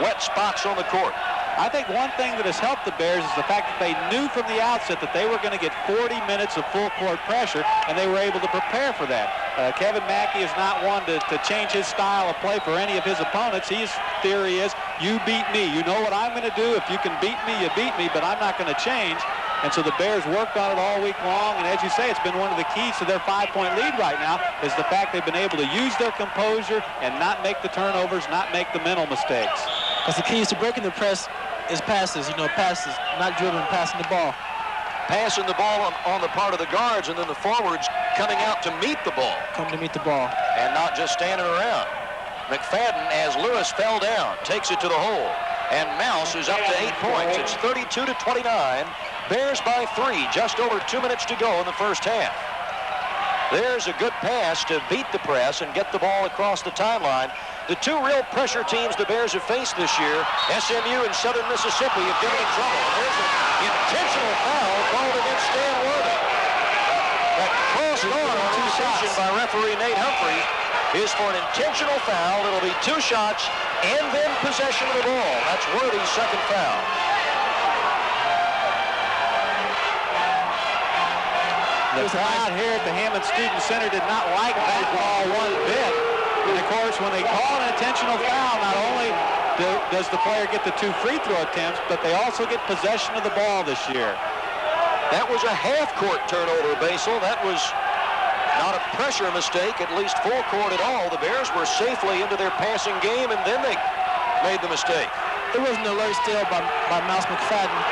wet spots on the court. I think one thing that has helped the Bears is the fact that they knew from the outset that they were going to get 40 minutes of full court pressure, and they were able to prepare for that. Kevin Mackey is not one to change his style of play for any of his opponents. His theory is, you beat me. You know what I'm going to do. If you can beat me, you beat me, but I'm not going to change. And so the Bears worked on it all week long, and as you say, it's been one of the keys to their 5-point lead right now is the fact they've been able to use their composure and not make the turnovers, not make the mental mistakes. Because the keys to breaking the press is passes, passes, not dribbling, passing the ball. Passing the ball on the part of the guards, and then the forwards coming out to meet the ball. Come to meet the ball. And not just standing around. McFadden, as Lewis fell down, takes it to the hole. And Mouse is up to 8 points. It's 32 to 29. Bears by 3, just over 2 minutes to go in the first half. There's a good pass to beat the press and get the ball across the timeline. The 2 real pressure teams the Bears have faced this year, SMU and Southern Mississippi, have given them trouble. There's an intentional foul called against Stan Worthy. That cross-arm decision by referee Nate Humphrey is for an intentional foul. It'll be 2 shots and then possession of the ball. That's Worthy's second foul. The crowd here at the Hammond Student Center did not like that ball one bit. And of course, when they call an intentional foul, not only does the player get the 2 free throw attempts, but they also get possession of the ball this year. That was a half-court turnover, Basil. That was not a pressure mistake, at least full court at all. The Bears were safely into their passing game, and then they made the mistake. It was an alert steal by Mouse McFadden.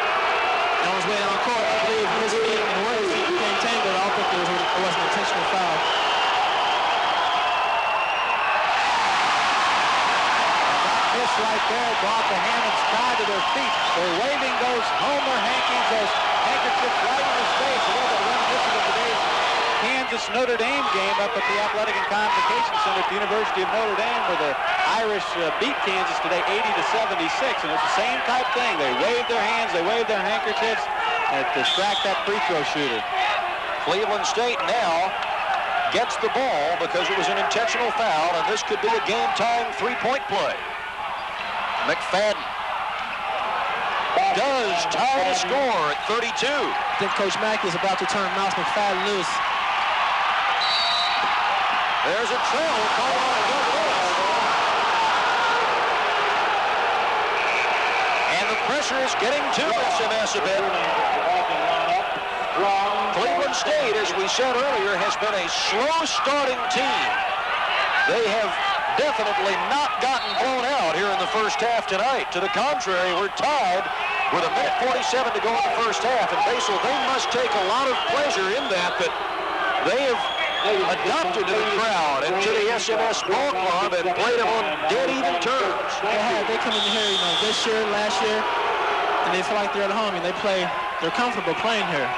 And on his way down court, I believe his feet and where his feet became tangled. I don't think it was an intentional foul. This right there brought the Hammonds crowd to their feet. They're waving those Homer hankies, those handkerchiefs right in his face. A little bit reminiscent of today's Kansas-Notre Dame game up at the Athletic and Convocation Center at the University of Notre Dame, where the Irish beat Kansas today 80-76, and it's the same type thing. They wave their hands, they wave their handkerchiefs, and distract that free throw shooter. Cleveland State now gets the ball because it was an intentional foul, and this could be a game-tying three-point play. McFadden does tie the score at 32. I think Coach Mackey is about to turn Mouse McFadden loose. There's a travel call on Doug Lewis. And the pressure is getting to SMS a bit. Cleveland State, as we said earlier, has been a slow-starting team. They have definitely not gotten blown out here in the first half tonight. To the contrary, we're tied with 1:47 to go in the first half. And Basil, they must take a lot of pleasure in that they have adopted to the crowd and to the SMS ball club and played them on dead even terms. They come in here, this year, last year, and they feel like they're at home, and they're comfortable playing here.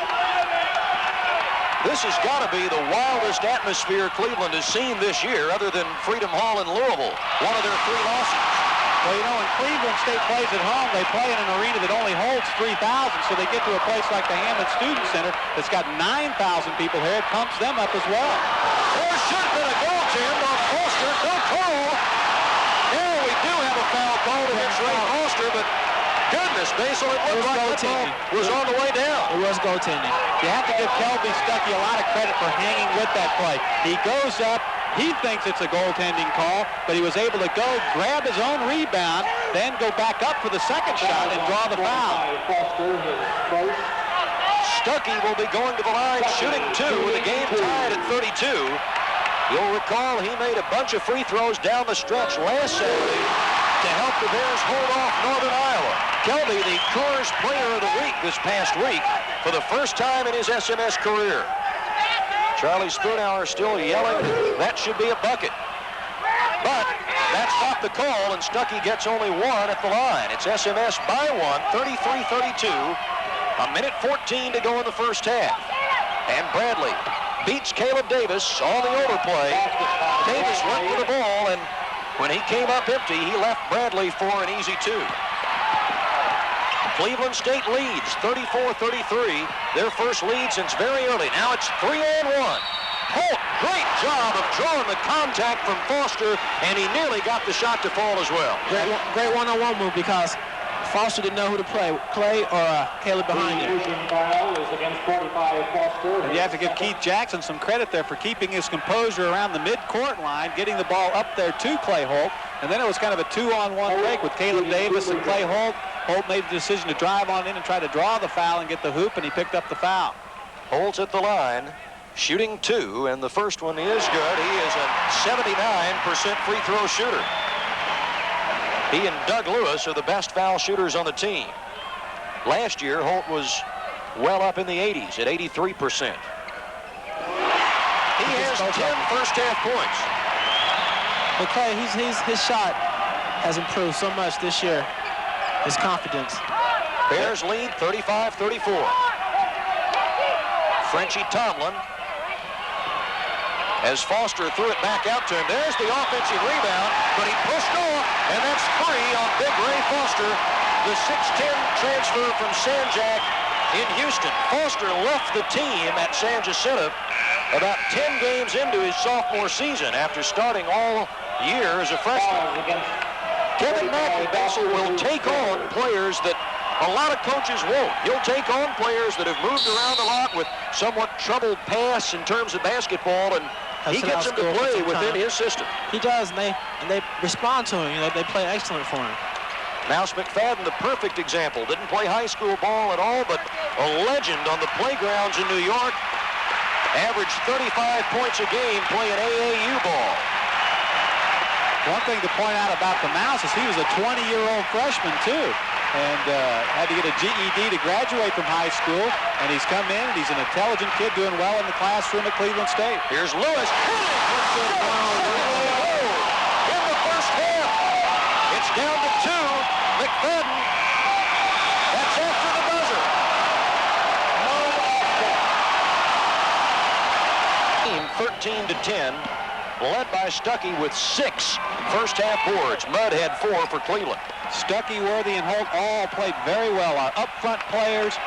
This has got to be the wildest atmosphere Cleveland has seen this year, other than Freedom Hall in Louisville, one of their 3 losses. Well, when Cleveland State plays at home, they play in an arena that only holds 3,000, so they get to a place like the Hammond Student Center that's got 9,000 people here. It pumps them up as well. There should have been a goal, Tim, on Foster. No call. Now we do have a foul call against Ray Foster, but goodness, Basil, it looked like the ball was on the way down. It was goaltending. You have to give Kelby Stuckey a lot of credit for hanging with that play. He goes up. He thinks it's a goaltending call, but he was able to go, grab his own rebound, then go back up for the second shot and draw the foul. Stuckey will be going to the line shooting 2 with the game tied at 32. You'll recall he made a bunch of free throws down the stretch last Saturday to help the Bears hold off Northern Iowa. Kelby, the Coors Player of the Week this past week for the first time in his SMS career. Charlie Spoonhour still yelling, that should be a bucket. But that's not the call, and Stuckey gets only 1 at the line. It's SMS by 1, 33-32. 1:14 to go in the first half. And Bradley beats Caleb Davis on the overplay. Davis went for the ball, and when he came up empty, he left Bradley for an easy 2. Cleveland State leads 34-33, their first lead since very early. Now it's 3-on-1. Holt, great job of drawing the contact from Foster, and he nearly got the shot to fall as well. Great one-on-one move because Foster didn't know who to play, Clay or Caleb behind him. And you have to give Keith Jackson some credit there for keeping his composure around the mid-court line, getting the ball up there to Clay Holt, and then it was kind of a 2-on-1 break with Caleb Davis and Clay Holt. Holt made the decision to drive on in and try to draw the foul and get the hoop, and he picked up the foul. Holt's at the line, shooting 2, and the first one is good. He is a 79% free throw shooter. He and Doug Lewis are the best foul shooters on the team. Last year, Holt was well up in the 80s at 83%. He has 10 first-half points. But Clay, his shot has improved so much this year. His confidence. Bears lead 35-34. Frenchie Tomlin, as Foster threw it back out to him. There's the offensive rebound, but he pushed off, and that's free on Big Ray Foster, the 6'10 transfer from San Jac in Houston. Foster left the team at San Jacinto about 10 games into his sophomore season after starting all year as a freshman. Kevin Mackey, Basil, will take on players that A lot of coaches won't. He'll take on players that have moved around a lot with somewhat troubled pass in terms of basketball, and he gets them to play within his system. He does, and they respond to him. You know, they play excellent for him. Mouse McFadden, the perfect example. Didn't play high school ball at all, but a legend on the playgrounds in New York. Averaged 35 points a game playing AAU ball. One thing to point out about the Mouse is he was a 20-year-old freshman, too, and had to get a GED to graduate from high school, and he's come in, and he's an intelligent kid doing well in the classroom at Cleveland State. Here's Lewis. In the first half. It's down to 2. McFadden. That's after the buzzer. 13-10. Led by Stuckey with 6 first-half boards. Mudd had 4 for Cleveland. Stuckey, Worthy, and Holt all played very well. Our up-front players,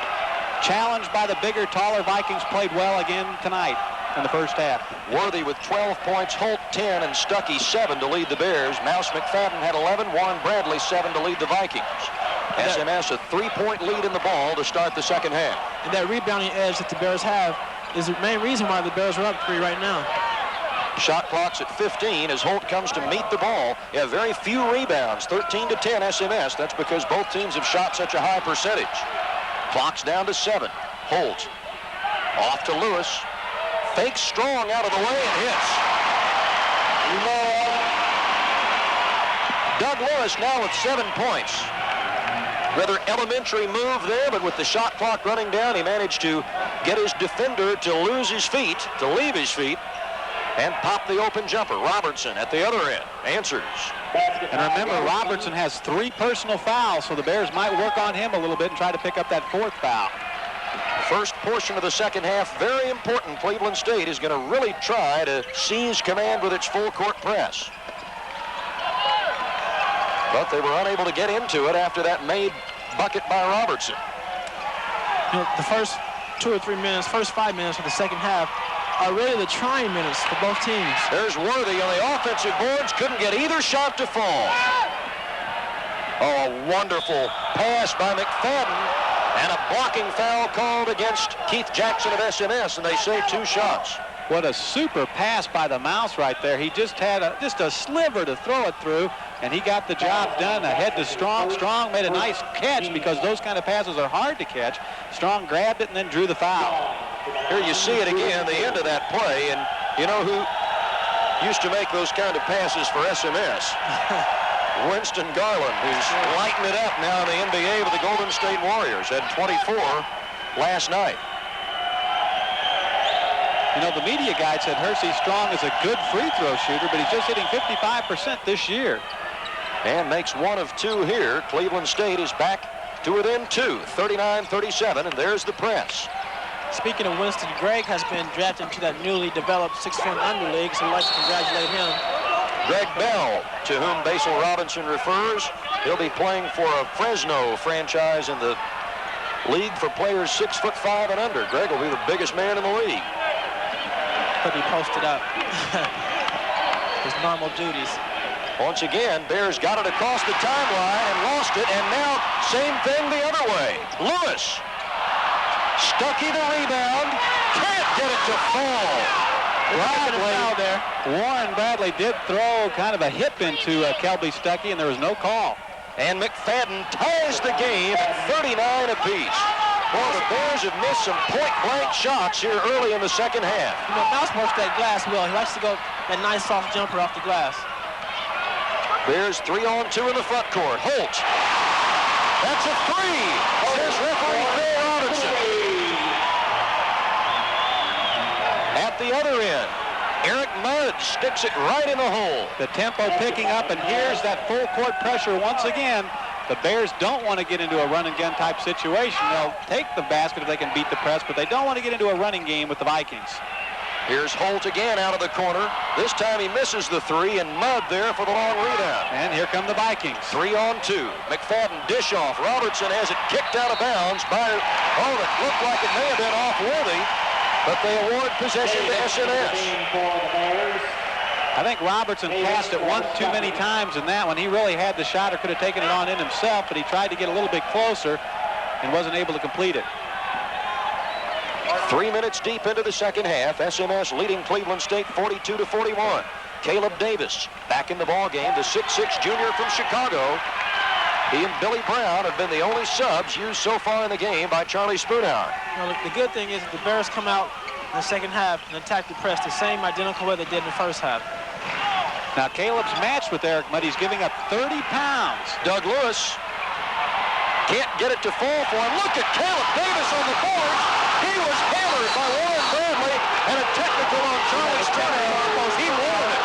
challenged by the bigger, taller Vikings, played well again tonight in the first half. Worthy with 12 points, Holt 10, and Stuckey 7 to lead the Bears. Mouse McFadden had 11, Warren Bradley 7 to lead the Vikings. SMS a 3-point lead in the ball to start the second half. And that rebounding edge that the Bears have is the main reason why the Bears are up 3 right now. Shot clock's at 15 as Holt comes to meet the ball. Yeah, very few rebounds, 13-10 SMS. That's because both teams have shot such a high percentage. Clock's down to 7. Holt off to Lewis. Fakes strong out of the way and hits. Doug Lewis now with 7 points. Rather elementary move there, but with the shot clock running down, he managed to get his defender to lose his feet, to leave his feet, and pop the open jumper. Robertson at the other end answers. And remember, Robertson has 3 personal fouls, so the Bears might work on him a little bit and try to pick up that 4th foul. First portion of the second half, very important. Cleveland State is going to really try to seize command with its full-court press. But they were unable to get into it after that made bucket by Robertson. You know, the first 2 or 3 minutes, first 5 minutes of the second half are really the trying minutes for both teams. There's Worthy on the offensive boards. Couldn't get either shot to fall. Oh, a wonderful pass by McFadden. And a blocking foul called against Keith Jackson of SMS, and they say 2 shots. What a super pass by the Mouse right there. He just had a sliver to throw it through, and he got the job done. Ahead to Strong. Strong made a nice catch because those kind of passes are hard to catch. Strong grabbed it and then drew the foul. Here you see it again, the end of that play, and you know who used to make those kind of passes for SMS? Winston Garland, who's lighting it up now in the NBA with the Golden State Warriors, had 24 last night. You know, the media guide said Hersey Strong is a good free throw shooter, but he's just hitting 55% this year. And makes 1 of 2 here. Cleveland State is back to within 2, 39-37, and there's the press. Speaking of Winston, Greg has been drafted into that newly developed 6'1" under league, so we'd like to congratulate him. Greg Bell, to whom Basil Robinson refers. He'll be playing for a Fresno franchise in the league for players 6'5" and under. Greg will be the biggest man in the league. But he posted up his normal duties. Once again, Bears got it across the timeline and lost it, and now same thing the other way. Lewis, Stuckey the rebound, can't get it to fall. Warren Bradley did throw kind of a hip into Kelby Stuckey, and there was no call. And McFadden ties the game at 39 apiece. Well, the Bears have missed some point-blank shots here early in the second half. You know, Mouse works that glass well. He likes to go that nice soft jumper off the glass. Bears 3-on-2 in the front court. Holt. That's a 3. Says referee Phil Robinson. At the other end, Eric Mudd sticks it right in the hole. The tempo picking up, and here's that full court pressure once again. The Bears don't want to get into a run-and-gun type situation. They'll take the basket if they can beat the press, but they don't want to get into a running game with the Vikings. Here's Holt again out of the corner. This time he misses the 3, and Mudd there for the long rebound. And here come the Vikings. 3-on-2. McFadden dish off. Robertson has it kicked out of bounds by, oh, it looked like it may have been off Worthy, but they award possession to SMS. I think Robertson passed it one too many times in that one. He really had the shot or could have taken it on in himself, but he tried to get a little bit closer, and wasn't able to complete it. 3 minutes deep into the second half, SMS leading Cleveland State 42-41. Caleb Davis back in the ball game, the 6'6" junior from Chicago. He and Billy Brown have been the only subs used so far in the game by Charlie Spoonhour. Well, the good thing is the Bears come out in the second half and attack the press the same identical way they did in the first half. Now Caleb's matched with Eric Mudd. He's giving up 30 pounds. Doug Lewis can't get it to fall for him. Look at Caleb Davis on the board. He was hammered by Warren Bradley, and a technical on Charlie Spoonhour. He wanted it.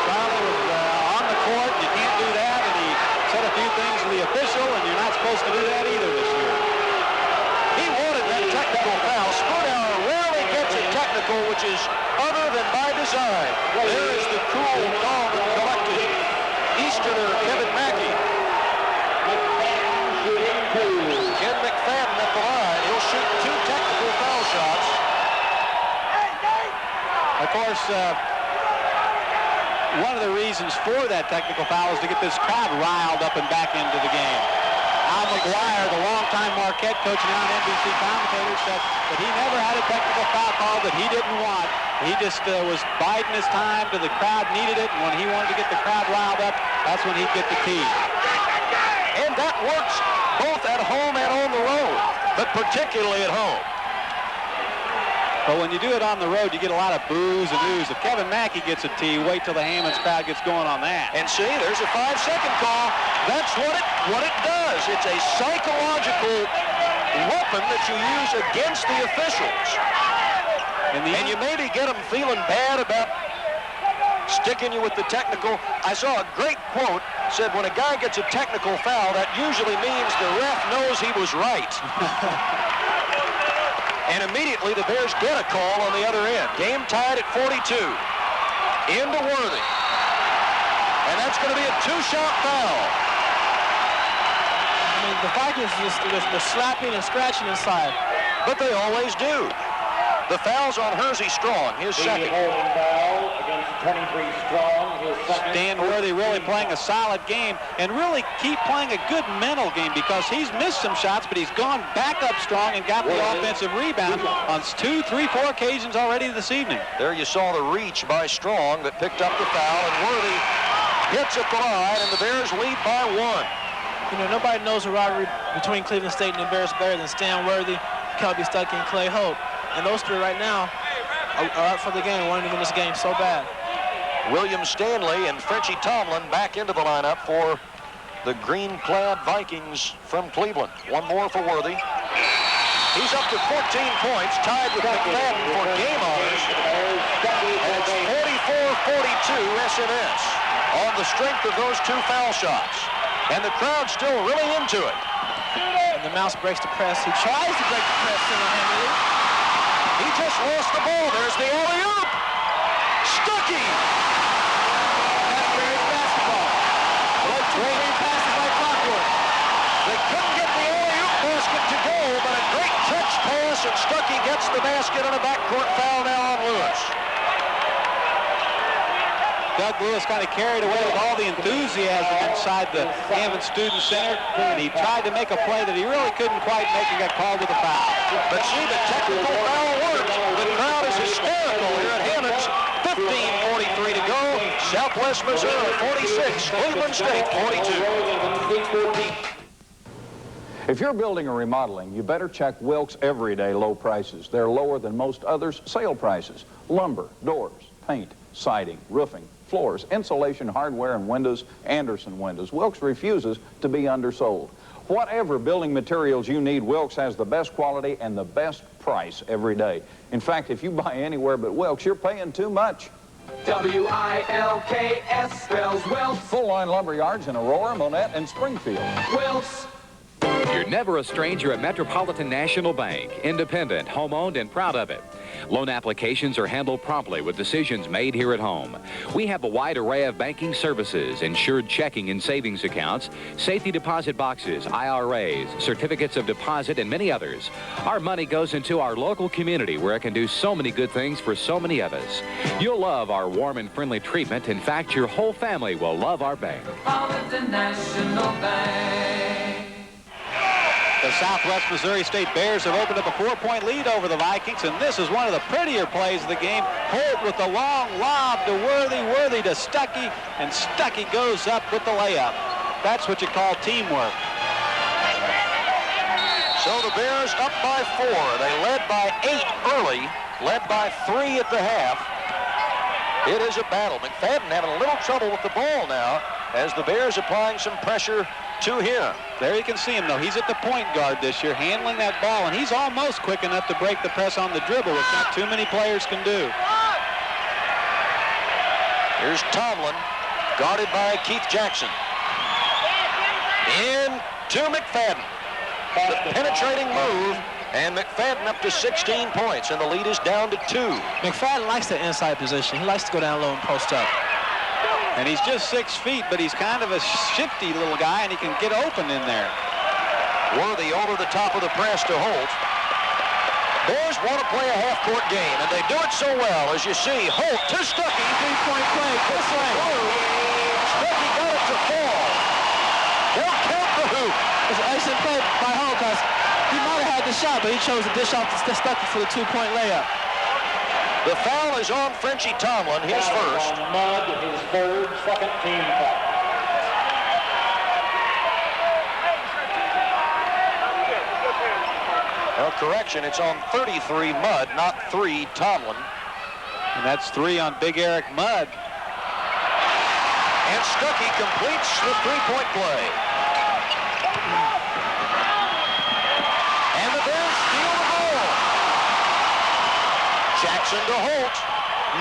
Charlie was on the court. You can't do that, and he said a few things to the official, and you're not supposed to do that either this year. He wanted that technical foul. Spoonhour rarely gets a technical, which is other than by design. There is the cool, calm, and collected Easterner Kevin Mackey. Ken McFadden at the line. He'll shoot 2 technical foul shots. Of course, one of the reasons for that technical foul is to get this crowd riled up and back into the game. Al McGuire, the longtime Marquette coach and now an NBC commentator, said that he never had a technical foul call that he didn't want. He just was biding his time till the crowd needed it, and when he wanted to get the crowd riled up, that's when he'd get the key. And that works both at home and on the road, but particularly at home. But when you do it on the road, you get a lot of boos and oohs. If Kevin Mackey gets a tee, wait till the Hammonds crowd gets going on that. And see, there's a 5-second call. That's what it does. It's a psychological weapon that you use against the officials. And you maybe get them feeling bad about sticking you with the technical. I saw a great quote, said when a guy gets a technical foul, that usually means the ref knows he was right. And immediately the Bears get a call on the other end. Game tied at 42. Into Worthy. And that's going to be a 2-shot foul. I mean, the Vikings just slapping and scratching inside. But they always do. The foul's on Hersey Strong, his second. Foul against 23 Strong, his second. Stan Worthy really playing a solid game and really keep playing a good mental game because he's missed some shots, but he's gone back up strong and got the offensive rebound on 2, 3, 4 occasions already this evening. There you saw the reach by Strong that picked up the foul, and Worthy hits at the line, and the Bears lead by 1. You know, nobody knows the rivalry between Cleveland State and the Bears better than Stan Worthy, Kelby Stuckey, and Clay Hope. And those three right now are up for the game, wanting to win this game so bad. William Stanley and Frenchie Tomlin back into the lineup for the green-clad Vikings from Cleveland. One more for Worthy. He's up to 14 points, tied with McFadden for game honors. And it's 44-42 SMS on the strength of those 2 foul shots. And the crowd's still really into it. And the Mouse breaks the press. He tries to break the press single-handedly. He just lost the ball. There's the alley-oop. Stuckey. That's Bears basketball. Well, Great passes by clockwork. They couldn't get the alley-oop basket to go, but a great touch pass, and Stuckey gets the basket and a backcourt foul now on Lewis. Doug Lewis kind of carried away with all the enthusiasm inside the Hammond Student Center, and he tried to make a play that he really couldn't quite make and got called with a foul. But see, the technical foul works. The crowd is hysterical here at Hammond's. 15:43 to go. Southwest Missouri 46, Cleveland State 42. If you're building or remodeling, you better check Wilk's everyday low prices. They're lower than most others' sale prices. Lumber, doors, paint, siding, roofing, floors, insulation, hardware, and windows, Anderson Windows. Wilk's refuses to be undersold. Whatever building materials you need, Wilk's has the best quality and the best price every day. In fact, if you buy anywhere but Wilk's, you're paying too much. W-I-L-K-S spells Wilk's. Full-line lumber yards in Aurora, Monette, and Springfield. Wilk's. You're never a stranger at Metropolitan National Bank. Independent, home-owned, and proud of it. Loan applications are handled promptly with decisions made here at home. We have a wide array of banking services, insured checking and savings accounts, safety deposit boxes, IRAs, certificates of deposit, and many others. Our money goes into our local community where it can do so many good things for so many of us. You'll love our warm and friendly treatment. In fact, your whole family will love our bank. Metropolitan National Bank. The Southwest Missouri State Bears have opened up a 4-point lead over the Vikings, and this is one of the prettier plays of the game. Holt with the long lob to Worthy, Worthy to Stuckey, and Stuckey goes up with the layup. That's what you call teamwork. So the Bears up by 4. They led by 8 early, led by 3 at the half. It is a battle. McFadden having a little trouble with the ball now as the Bears applying some pressure to him. There you can see him, though. He's at the point guard this year, handling that ball, and he's almost quick enough to break the press on the dribble, which not too many players can do. Here's Tomlin, guarded by Keith Jackson. In to McFadden. The penetrating move, and McFadden up to 16 points, and the lead is down to 2. McFadden likes the inside position. He likes to go down low and post up. And he's just 6 feet, but he's kind of a shifty little guy, and he can get open in there. Worthy over the top of the press to Holt. Bears want to play a half-court game, and they do it so well. As you see, Holt to Stuckey. 3-point play. Good play. Stuckey got it to fall. They'll count the hoop. It's an excellent play by Holt, because he might have had the shot, but he chose to dish off to Stuckey for the 2-point layup. The foul is on Frenchie Tomlin, his first. Mudd, his third, second team foul. Well, correction, it's on 33 Mudd, not 3 Tomlin. And that's 3 on Big Eric Mudd. And Stuckey completes the 3-point play. And the Bears steal the ball. Jackson to Holt.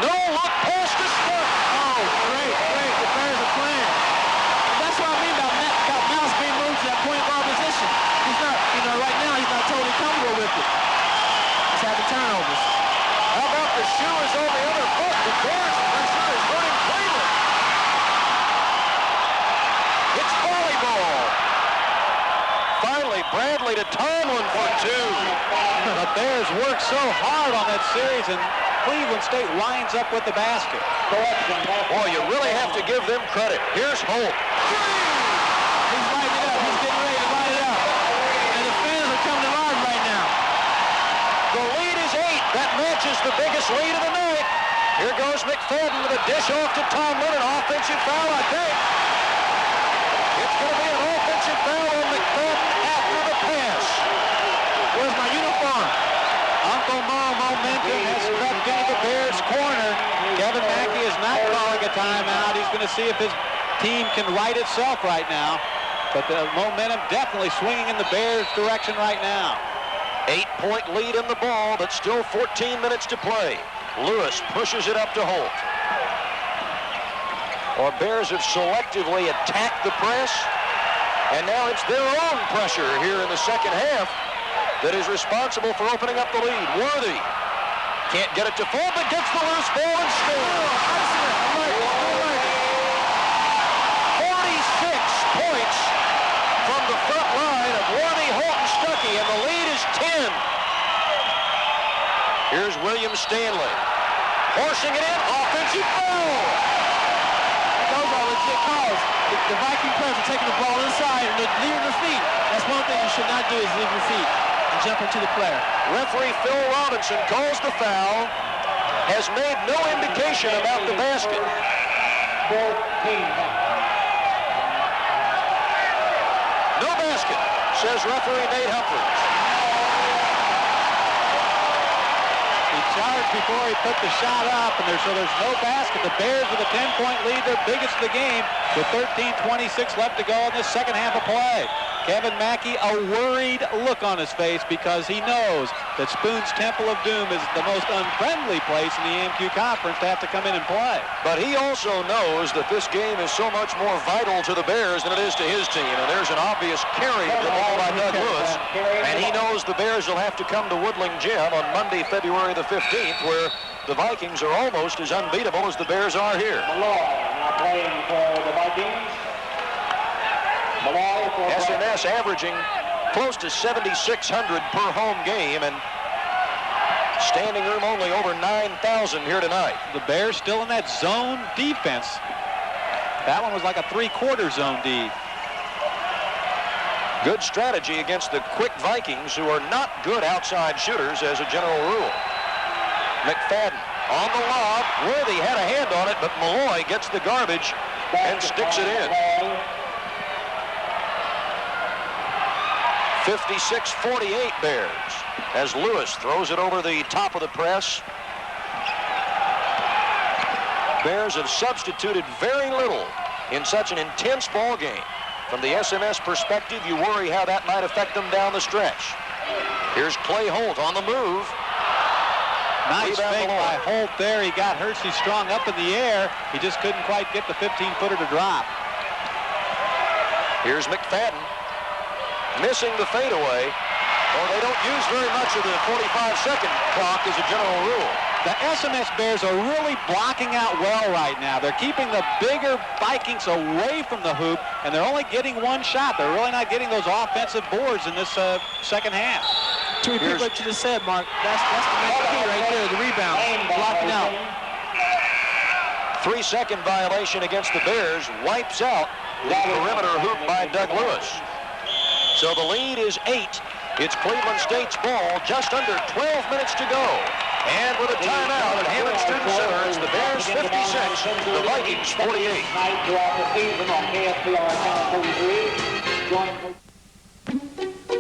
No look pass to Stuckey. Oh, great. The Bears are playing. That's what I mean about Mouse being moved to that point guard position. He's not, right now he's not totally comfortable with it. He's having turnovers. How about the shoe is on the other foot? The Bears pressure is running Cleveland. It's volleyball. Finally, Bradley to Tomlin for 2. The Bears work so hard on that series, and Cleveland State winds up with the basket. Boy, you really have to give them credit. Here's Holt. He's lighting it up. He's getting ready to light it up. And the fans are coming alive right now. The lead is 8. That matches the biggest lead of the night. Here goes McFadden with a dish off to Tomlin. An offensive foul, I think. It's going to be an offensive foul on McFadden after the pass. Where's my uniform? Uncle Mo momentum has crept into the Bears' corner. Kevin Mackey is not calling a timeout. He's going to see if his team can right itself right now. But the momentum definitely swinging in the Bears' direction right now. 8-point lead in the ball, but still 14 minutes to play. Lewis pushes it up to Holt. Our Bears have selectively attacked the press, and now it's their own pressure here in the second half that is responsible for opening up the lead. Worthy can't get it to fall, but gets the loose ball and scores. 46 points from the front line of Worthy, Holt, and Stuckey, and the lead is 10. Here's William Stanley. Forcing it in, offensive foul. Those are legit calls. The Viking players are taking the ball inside and they're leaving their feet. That's one thing you should not do is leave your feet and jump into the player. Referee Phil Robinson calls the foul, has made no indication about the basket. No basket, says referee Nate Humphreys. He charged before he put the shot up, and so there's no basket. The Bears with a 10-point lead, their biggest of the game, with 13:26 left to go in the second half of play. Kevin Mackey, a worried look on his face because he knows that Spoon's Temple of Doom is the most unfriendly place in the AMQ Conference to have to come in and play. But he also knows that this game is so much more vital to the Bears than it is to his team. And there's an obvious carry of the ball by Doug Lewis. And he knows the Bears will have to come to Woodling Gym on Monday, February the 15th, where the Vikings are almost as unbeatable as the Bears are here. Malloy now playing for the Vikings. SWMS averaging close to 7,600 per home game, and standing room only over 9,000 here tonight. The Bears still in that zone defense. That one was like a three-quarter zone D. Good strategy against the quick Vikings, who are not good outside shooters as a general rule. McFadden on the lob. Worthy had a hand on it, but Malloy gets the garbage and sticks it in. 56-48 Bears as Lewis throws it over the top of the press. Bears have substituted very little in such an intense ball game. From the SMS perspective, you worry how that might affect them down the stretch. Here's Clay Holt on the move. Nice fake by Holt there. He got Hersey Strong up in the air. He just couldn't quite get the 15-footer to drop. Here's McFadden missing the fadeaway. Well, they don't use very much of the 45-second clock as a general rule. The SMS Bears are really blocking out well right now. They're keeping the bigger Vikings away from the hoop, and they're only getting one shot. They're really not getting those offensive boards in this second half. To repeat what you just said, Mark, that's the main key right there, the rebound, blocking out. 3-second violation against the Bears wipes out the perimeter hoop by Doug Lewis. So the lead is 8. It's Cleveland State's ball, just under 12 minutes to go. And with a timeout at Hammond Student Center, it's the Bears 56, the Vikings 48.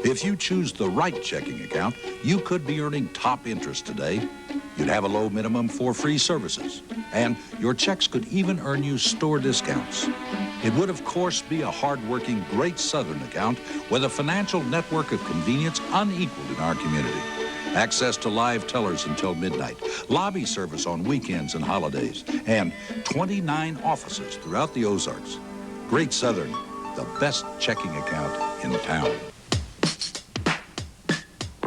If you choose the right checking account, you could be earning top interest today. You'd have a low minimum for free services, and your checks could even earn you store discounts. It would, of course, be a hard-working Great Southern account with a financial network of convenience unequaled in our community. Access to live tellers until midnight, lobby service on weekends and holidays, and 29 offices throughout the Ozarks. Great Southern, the best checking account in town.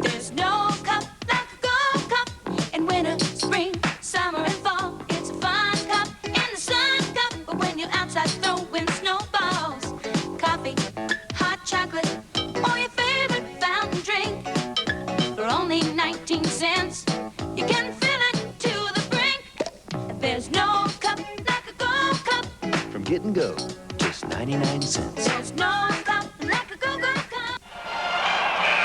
There's no cup like a gold cup in winter, spring, summer, and fall. It's a fun cup in the sun cup, but when you're outside throwing snowballs, coffee, hot chocolate, or your favorite fountain drink, for only 19 cents, you can fill it to the brink. There's no cup like a gold cup. From Get and Go, just 99 cents. There's no cup like a go-go cup.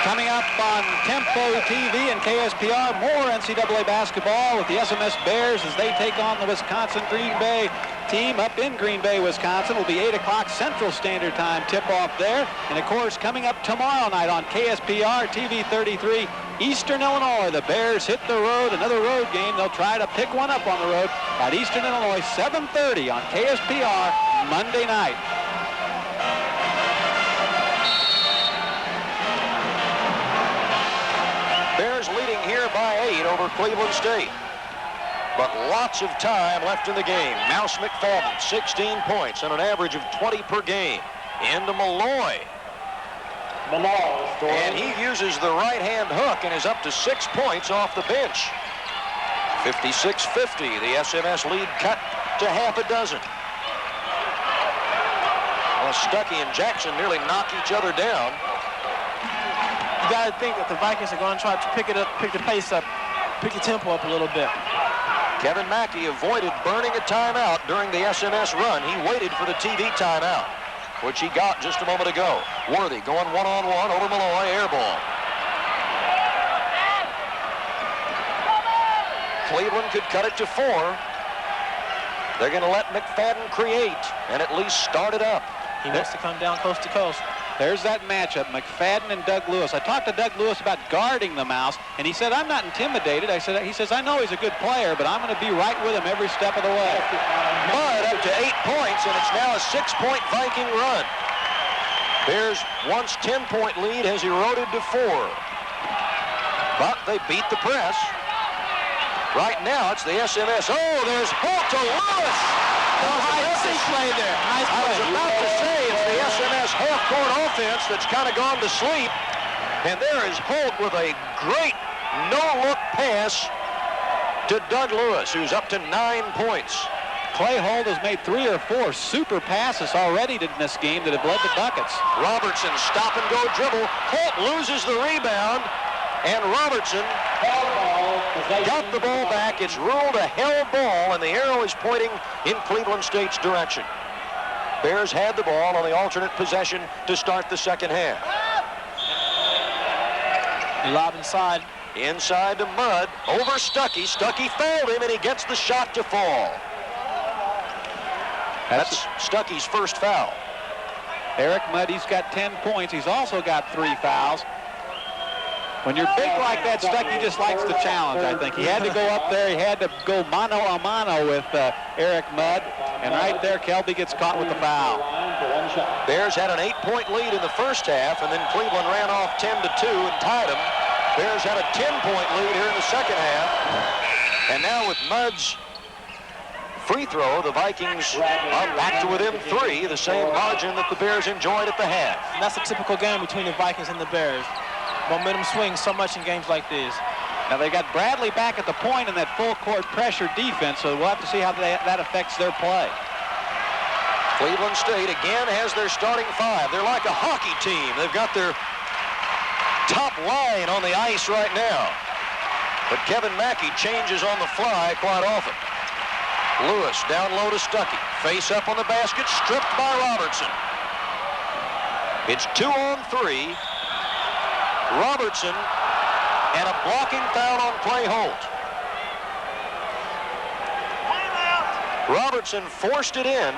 Coming up on Tempo TV and KSPR, more NCAA basketball with the SMS Bears as they take on the Wisconsin Green Bay team up in Green Bay, Wisconsin. Will be 8 o'clock Central Standard Time tip-off there. And, of course, coming up tomorrow night on KSPR TV 33, Eastern Illinois. The Bears hit the road, another road game. They'll try to pick one up on the road at Eastern Illinois, 7:30 on KSPR Monday night. Bears leading here by 8 over Cleveland State. But lots of time left in the game. Mouse McFadden, 16 points and an average of 20 per game. Into Malloy. And he uses the right-hand hook and is up to 6 points off the bench. 56-50, the SMS lead cut to half a dozen. Well, Stuckey and Jackson nearly knock each other down. You got to think that the Vikings are going to try to pick it up, pick the pace up, pick the tempo up a little bit. Kevin Mackey avoided burning a timeout during the SMS run. He waited for the TV timeout, which he got just a moment ago. Worthy going one-on-one over Malloy, air ball. Cleveland could cut it to 4. They're going to let McFadden create and at least start it up. He wants to come down coast to coast. There's that matchup, McFadden and Doug Lewis. I talked to Doug Lewis about guarding the Mouse, and he said, I'm not intimidated. He says, I know he's a good player, but I'm going to be right with him every step of the way. Mudd up to 8 points, and it's now a 6-point Viking run. Bears' once 10-point lead has eroded to 4. But they beat the press. Right now, it's the SMS. Oh, there's Holt to Lewis. Nice play there. Nice play. I was about to say it's the SMS half-court offense that's kind of gone to sleep. And there is Holt with a great no-look pass to Doug Lewis, who's up to 9 points. Clay Holt has made 3 or 4 super passes already in this game that have led to buckets. Robertson stop-and-go dribble. Holt loses the rebound, and Robertson got the ball back. It's ruled a held ball, and the arrow is pointing in Cleveland State's direction. Bears had the ball on the alternate possession to start the second half. Lob inside. Inside to Mudd. Over Stuckey. Stuckey fouled him, and he gets the shot to fall. That's Stuckey's first foul. Eric Mudd, he's got 10 points. He's also got 3 fouls. When you're big like that, Stuckey just likes the challenge, I think. He had to go up there. He had to go mano-a-mano with Eric Mudd. And right there, Kelby gets caught with the foul. Bears had an 8-point lead in the first half, and then Cleveland ran off 10-2 and tied them. Bears had a 10-point lead here in the second half. And now with Mudd's free throw, the Vikings are back to within 3, the same margin that the Bears enjoyed at the half. And that's a typical game between the Vikings and the Bears. Momentum swings so much in games like these. Now they got Bradley back at the point in that full court pressure defense, so we'll have to see how that affects their play. Cleveland State again has their starting 5. They're like a hockey team. They've got their top line on the ice right now. But Kevin Mackey changes on the fly quite often. Lewis down low to Stuckey. Face up on the basket, stripped by Robertson. It's 2-on-3. Robertson and a blocking foul on Clay Holt. Robertson forced it in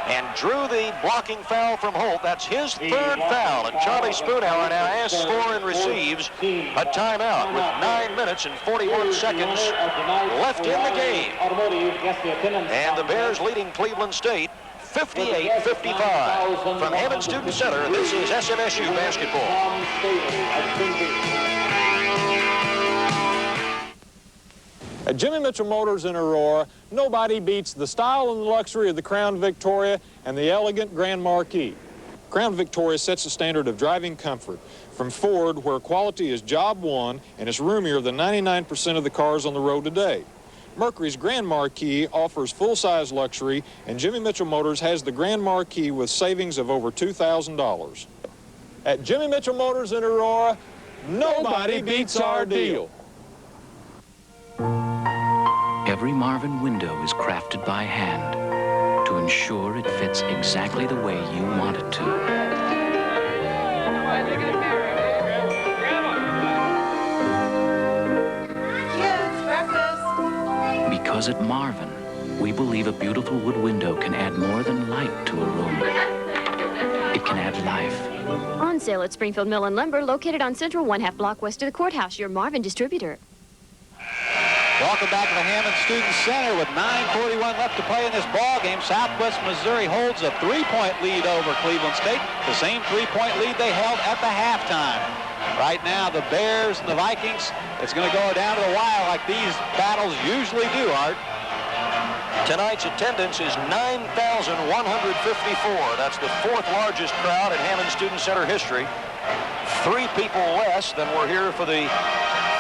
and drew the blocking foul from Holt. That's his 3rd foul, and Charlie Spoonhour now asks for and receives a timeout with 9 minutes and 41 seconds left in the game. And the Bears leading Cleveland State 58-55. From Hammond Student Center, this is SMSU basketball. At Jimmy Mitchell Motors in Aurora, nobody beats the style and the luxury of the Crown Victoria and the elegant Grand Marquis. Crown Victoria sets the standard of driving comfort. From Ford, where quality is job one and is roomier than 99% of the cars on the road today. Mercury's Grand Marquis offers full-size luxury, and Jimmy Mitchell Motors has the Grand Marquis with savings of over $2,000. At Jimmy Mitchell Motors in Aurora, nobody beats our deal. Every Marvin window is crafted by hand to ensure it fits exactly the way you want it to. Because at Marvin, we believe a beautiful wood window can add more than light to a room. It can add life. On sale at Springfield Mill and Lumber, located on Central, 1/2 block west of the courthouse, your Marvin distributor. Welcome back to the Hammond Student Center with 9:41 left to play in this ball game. Southwest Missouri holds a 3-point lead over Cleveland State, the same 3-point lead they held at the halftime. Right now, the Bears and the Vikings, it's going to go down to the wire like these battles usually do, Art. Tonight's attendance is 9,154. That's the 4th largest crowd in Hammond Student Center history. 3 people less than were here for the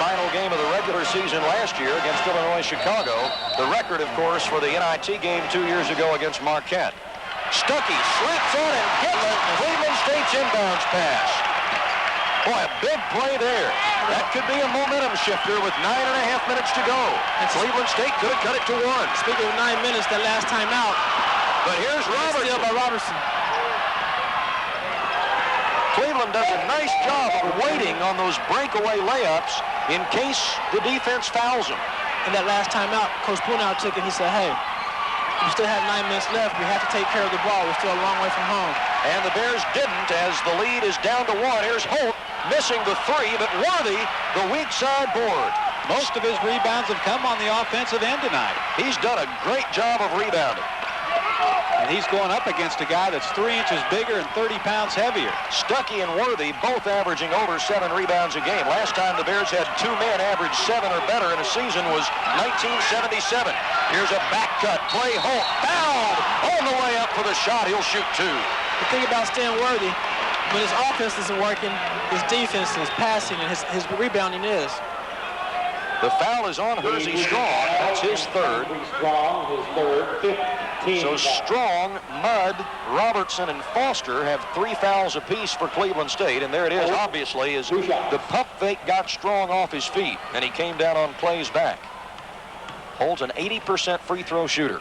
final game of the regular season last year against Illinois Chicago. The record, of course, for the NIT game 2 years ago against Marquette. Stuckey slaps on and hits Cleveland State's inbounds pass. Boy, a big play there. That could be a momentum shifter with 9.5 minutes to go. Cleveland State could have cut it to 1. Speaking of 9 minutes, that last time out. But here's Robertson. Steal by Robertson. Cleveland does a nice job of waiting on those breakaway layups in case the defense fouls them. And that last time out, Coach Spoonhour took it. He said, hey, we still have 9 minutes left. We have to take care of the ball. We're still a long way from home. And the Bears didn't as the lead is down to 1. Here's Holt missing the 3, but Worthy, the weak side board. Most of his rebounds have come on the offensive end tonight. He's done a great job of rebounding. And he's going up against a guy that's 3 inches bigger and 30 pounds heavier. Stuckey and Worthy both averaging over 7 rebounds a game. Last time the Bears had 2 men average 7 or better in a season was 1977. Here's a back cut. Play Holt. Fouled on the way up for the shot. He'll shoot 2. The thing about Stan Worthy, when his offense isn't working, his defense is passing and his rebounding is. The foul is on Hersey Strong. That's his 3rd. Strong, his 3rd. So Strong, Mudd, Robertson, and Foster have 3 fouls apiece for Cleveland State. And there it is, obviously, as the pump fake got Strong off his feet, and he came down on Clay's back. Holds an 80% free throw shooter.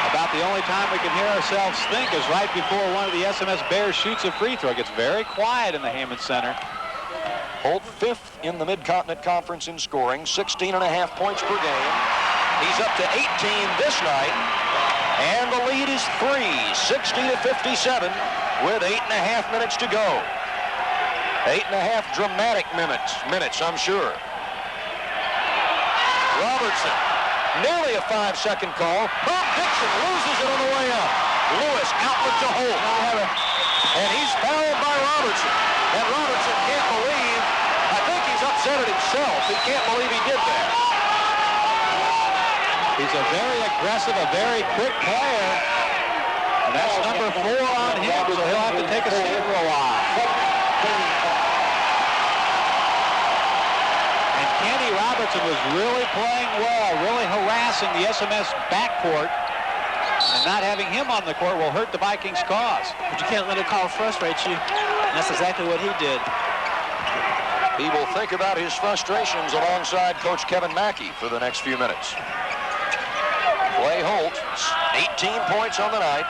About about the only time we can hear ourselves think is right before one of the SMS Bears shoots a free throw. It gets very quiet in the Heyman Center. Holt 5th in the Mid-Continent Conference in scoring, 16.5 points per game. He's up to 18 this night, and the lead is 3, 60-57, with 8.5 minutes to go. 8.5 dramatic minutes, I'm sure. Robertson, nearly a 5-second call. Bob Dixon loses it on the way up. Lewis outlet to Holt. And he's fouled by Robertson. And Robertson can't believe, I think he's upset at himself. He can't believe he did that. He's a very aggressive, a very quick player. And that's number 4 on him, so he'll have to take a seat for a while. And Kenny Robertson was really playing well, really harassing the SMS backcourt. And not having him on the court will hurt the Vikings' cause. But you can't let a call frustrate you. And that's exactly what he did. He will think about his frustrations alongside Coach Kevin Mackey for the next few minutes. Clay Holt, 18 points on the night.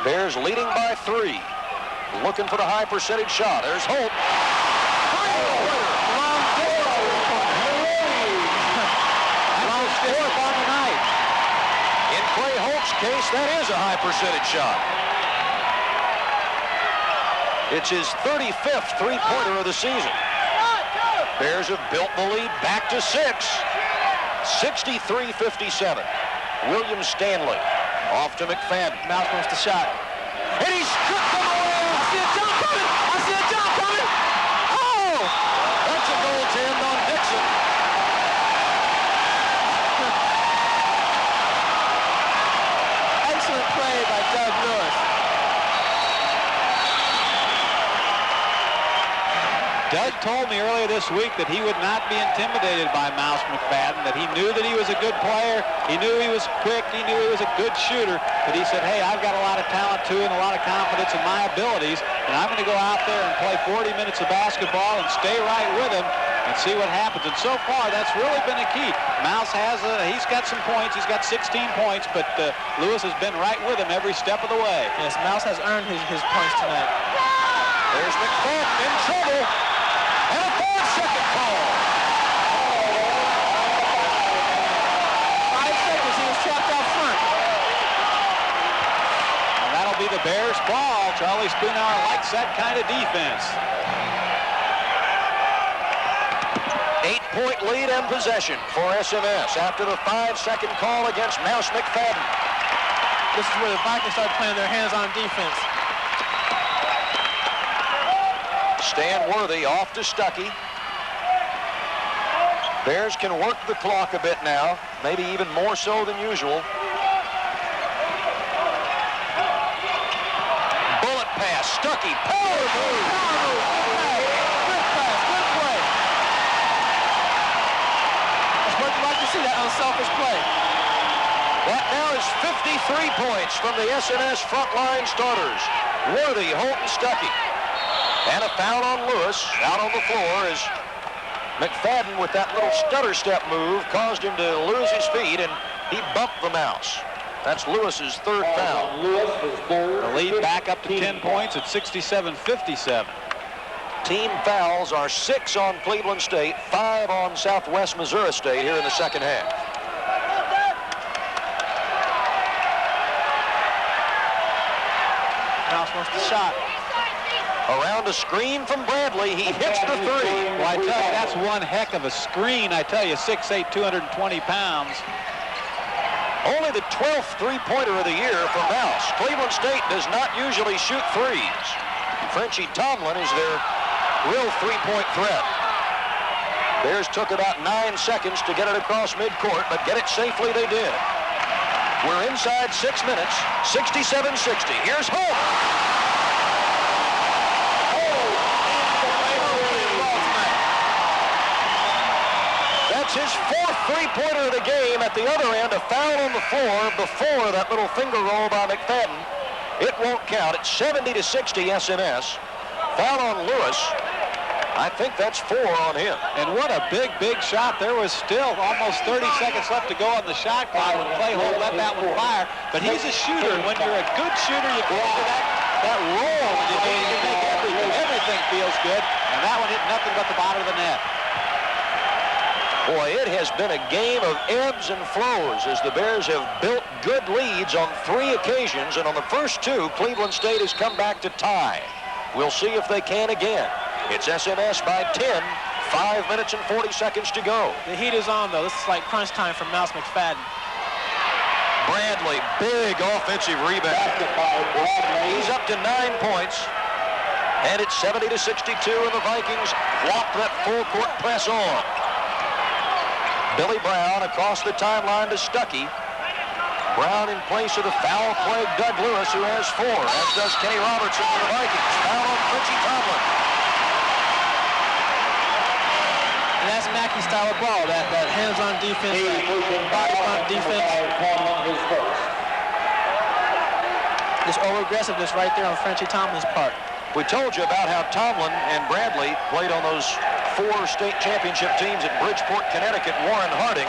Bears leading by 3. Looking for the high percentage shot. There's Holt. Fourth on the night. In Clay Holt's case, that is a high percentage shot. It's his 35th three-pointer of the season. Bears have built the lead back to 6. 63-57. William Stanley off to McFadden. Mouse wants the shot. And he's stripped him away. I see a jump coming. I see a jump coming. Oh! That's a goaltend on Dixon. Excellent play by Doug Lewis. Doug told me earlier this week that he would not be intimidated by Mouse McFadden, that he knew that he was a good player, he knew he was quick, he knew he was a good shooter, but he said, hey, I've got a lot of talent too and a lot of confidence in my abilities, and I'm going to go out there and play 40 minutes of basketball and stay right with him and see what happens. And so far, that's really been a key. Mouse he's got some points, he's got 16 points, but Lewis has been right with him every step of the way. Yes, Mouse has earned his points tonight. There's McFadden in trouble. And a 4-second call. 5 seconds, he was trapped out front. And that'll be the Bears' ball. Charlie Spoonhour likes that kind of defense. 8-point lead and possession for SMS after the 5-second call against Mouse McFadden. This is where the Vikings start playing their hands-on defense. Stan Worthy off to Stuckey. Bears can work the clock a bit now, maybe even more so than usual. Bullet pass, Stuckey, power move. Good pass, good play. That's what you like to see, that unselfish play. That now is 53 points from the SNS frontline starters. Worthy, Holt, and Stuckey. And a foul on Lewis. Out on the floor is McFadden with that little stutter step move caused him to lose his feet, and he bumped the Mouse. That's Lewis's 3rd foul. The lead back up to 10 points at 67-57. Team fouls are 6 on Cleveland State, 5 on Southwest Missouri State here in the second half. Mouse wants the shot. Around a screen from Bradley, he hits the 3. Well, I tell you, that's one heck of a screen. I tell you, 6'8", 220 pounds. Only the 12th three-pointer of the year for Mouse. Cleveland State does not usually shoot threes. Frenchie Tomlin is their real three-point threat. Bears took about 9 seconds to get it across midcourt, but get it safely they did. We're inside 6 minutes, 67-60. Here's Holt. That's his 4th three-pointer of the game. At the other end, a foul on the floor before that little finger roll by McFadden. It won't count. It's 70-60 SMS. Foul on Lewis. I think that's 4 on him. And what a big, big shot. There was still almost 30 seconds left to go on the shot clock when Clay Holt let that one fire. But he's a shooter, and when you're a good shooter, you get into that roll. You make everything feels good. And that one hit nothing but the bottom of the net. Boy, it has been a game of ebbs and flows as the Bears have built good leads on 3 occasions, and on the first 2, Cleveland State has come back to tie. We'll see if they can again. It's SMS by 10, 5 minutes and 40 seconds to go. The heat is on, though. This is like crunch time for Mouse McFadden. Bradley, big offensive rebound. He's up to 9 points, and it's 70-62, and the Vikings walk that full-court press on. Billy Brown across the timeline to Stuckey. Brown in place of the foul-plagued Doug Lewis, who has 4, as does Kenny Robertson for the Vikings. Foul on Frenchie Tomlin. And that's Mackey's style of ball, that hands-on defense, body-on defense. This over-aggressiveness right there on Frenchie Tomlin's part. We told you about how Tomlin and Bradley played on those 4 state championship teams at Bridgeport, Connecticut. Warren Harding.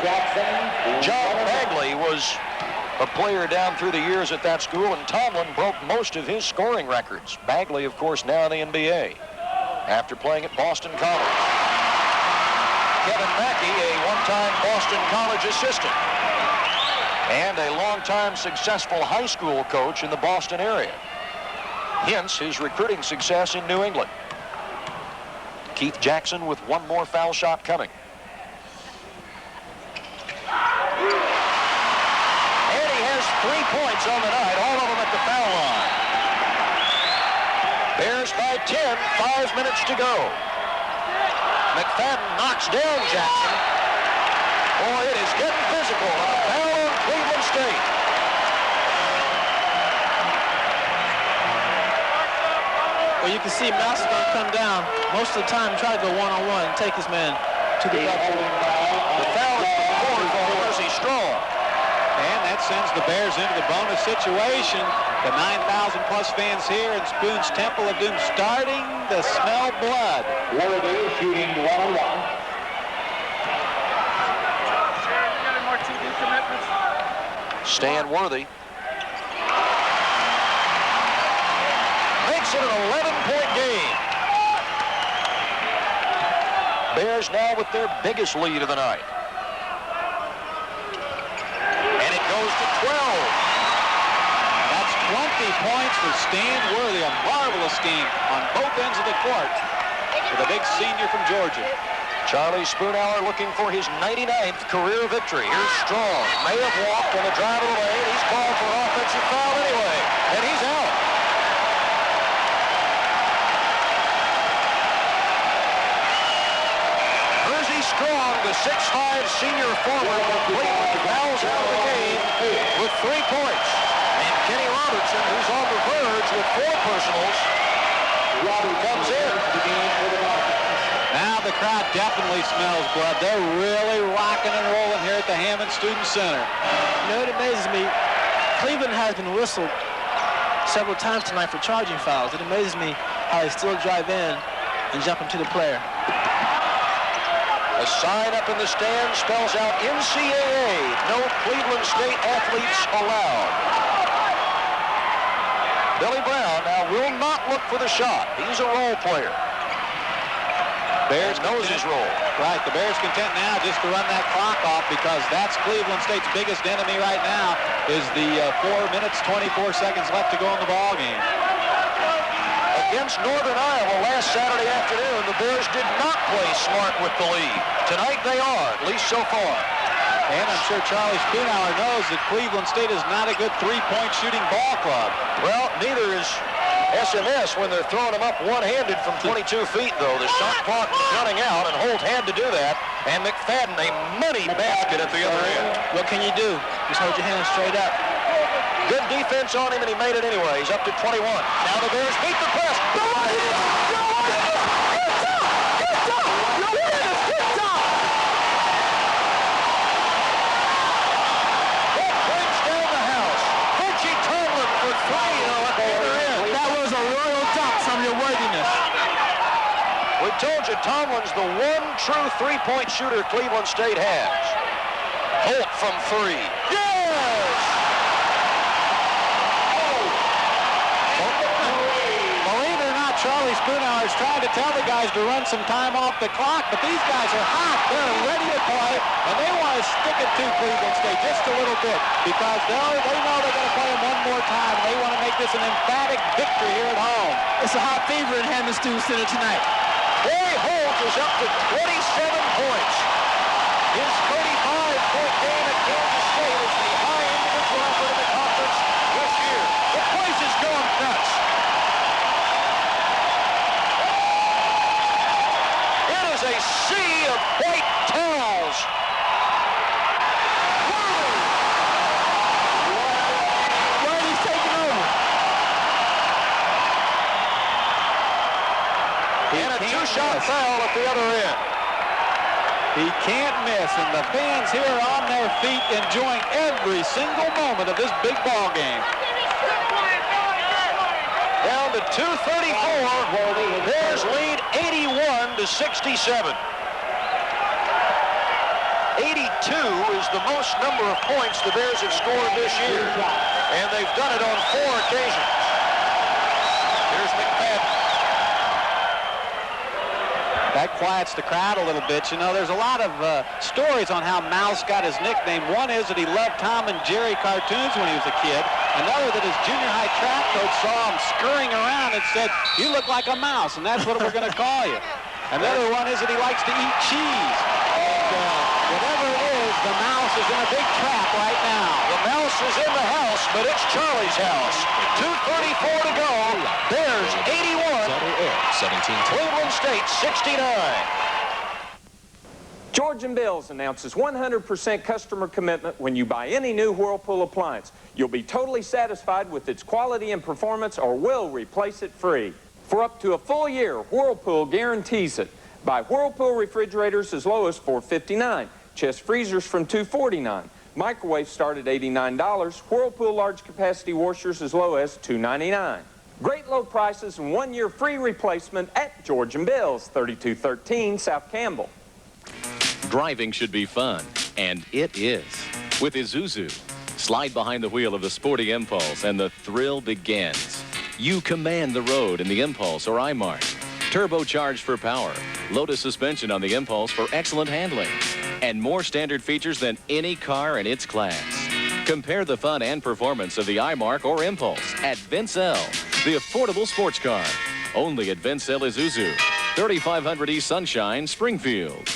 John Bagley was a player down through the years at that school, and Tomlin broke most of his scoring records. Bagley, of course, now in the NBA after playing at Boston College. Kevin Mackey, a one-time Boston College assistant and a long-time successful high school coach in the Boston area. Hence his recruiting success in New England. Keith Jackson with 1 more foul shot coming. And he has 3 points on the night, all of them at the foul line. Bears by 10, 5 minutes to go. McFadden knocks down Jackson. Boy, it is getting physical. And a foul on Cleveland State. Well, you can see Mouse is going to come down most of the time, try to go one-on-one and take his man to the bucket. The foul is for Percy Strong. And that sends the Bears into the bonus situation. The 9,000-plus fans here in Spoon's Temple of Doom starting to smell blood. Worthy shooting 1-on-1. Stan Worthy makes it an 11-point game. Bears now with their biggest lead of the night. And it goes to 12. That's 20 points for Stan Worthy, a marvelous game on both ends of the court for the big senior from Georgia. Charlie Spoonhour looking for his 99th career victory. Here's Strong. May have walked on the drive of the lane. He's called for an offensive foul anyway. And he's out. Percy Strong, the 6'5" senior forward from Cleveland, fouls out of the game with 3 points. And Kenny Robertson, who's on the verge with 4 personals, comes in. Now the crowd definitely smells blood. They're really rocking and rolling here at the Hammond Student Center. You know, it amazes me. Cleveland has been whistled several times tonight for charging fouls. It amazes me how they still drive in and jump into the player. A sign up in the stand spells out NCAA. No Cleveland State athletes allowed. Billy Brown now will not look for the shot. He's a role player. Bears knows his role. Right, the Bears content now just to run that clock off because that's Cleveland State's biggest enemy right now is the 4 minutes, 24 seconds left to go in the ball game. Against Northern Iowa last Saturday afternoon, the Bears did not play smart with the lead. Tonight they are, at least so far. And I'm sure Charlie Spoonhour knows that Cleveland State is not a good three-point shooting ball club. Well, neither is SMS when they're throwing them up one-handed from 22 feet, though. The shot clock is running out, and Holt had to do that. And McFadden, a money basket at the other end. What can you do? Just hold your hands straight up. Good defense on him, and he made it anyway. He's up to 21. Now the Bears beat the press. told you, Tomlin's the one true three-point shooter Cleveland State has. Holt from three. Yes! Believe it or not, Charlie Spoonhour is trying to tell the guys to run some time off the clock, but these guys are hot. They're ready to play, and they want to stick it to Cleveland State just a little bit because they know they're going to play them one more time. They want to make this an emphatic victory here at home. It's a hot fever in Hammond Student Center tonight. Boy, Holt is up to 27 points. His 35-point game at Kansas State is the high individual effort in the conference this year. The place is going nuts. It is a sea of white towels. Worthy's taking over. And a two-shot foul at the other end. He can't miss, and the fans here are on their feet enjoying every single moment of this big ball game. Down to 2:34. Bears lead 81-67. 82 is the most number of points the Bears have scored this year, and they've done it on 4 occasions. Here's McFadden. That quiets the crowd a little bit. You know, there's a lot of stories on how Mouse got his nickname. One is that he loved Tom and Jerry cartoons when he was a kid. Another that his junior high track coach saw him scurrying around and said, "You look like a mouse, and that's what we're going to call you." Another one is that he likes to eat cheese. And whatever it is, the mouse is in a big trap right now. The mouse is in the house, but it's Charlie's house. 2:34 to go. Bears 81. 17. Cleveland State 69. Georgian Bills announces 100% customer commitment when you buy any new Whirlpool appliance. You'll be totally satisfied with its quality and performance or we'll replace it free. For up to a full year, Whirlpool guarantees it. Buy Whirlpool refrigerators as low as $4.59, chest freezers from $2.49, microwaves start at $89, Whirlpool large capacity washers as low as $2.99. Great low prices and 1 year free replacement at Georgian Bills, 3213 South Campbell. Driving should be fun, and it is. With Isuzu, slide behind the wheel of the sporty Impulse and the thrill begins. You command the road in the Impulse or iMart. Turbocharged for power, Lotus suspension on the Impulse for excellent handling, and more standard features than any car in its class. Compare the fun and performance of the iMark or Impulse at Vincel, the affordable sports car. Only at Vincel Isuzu, 3500 East Sunshine, Springfield.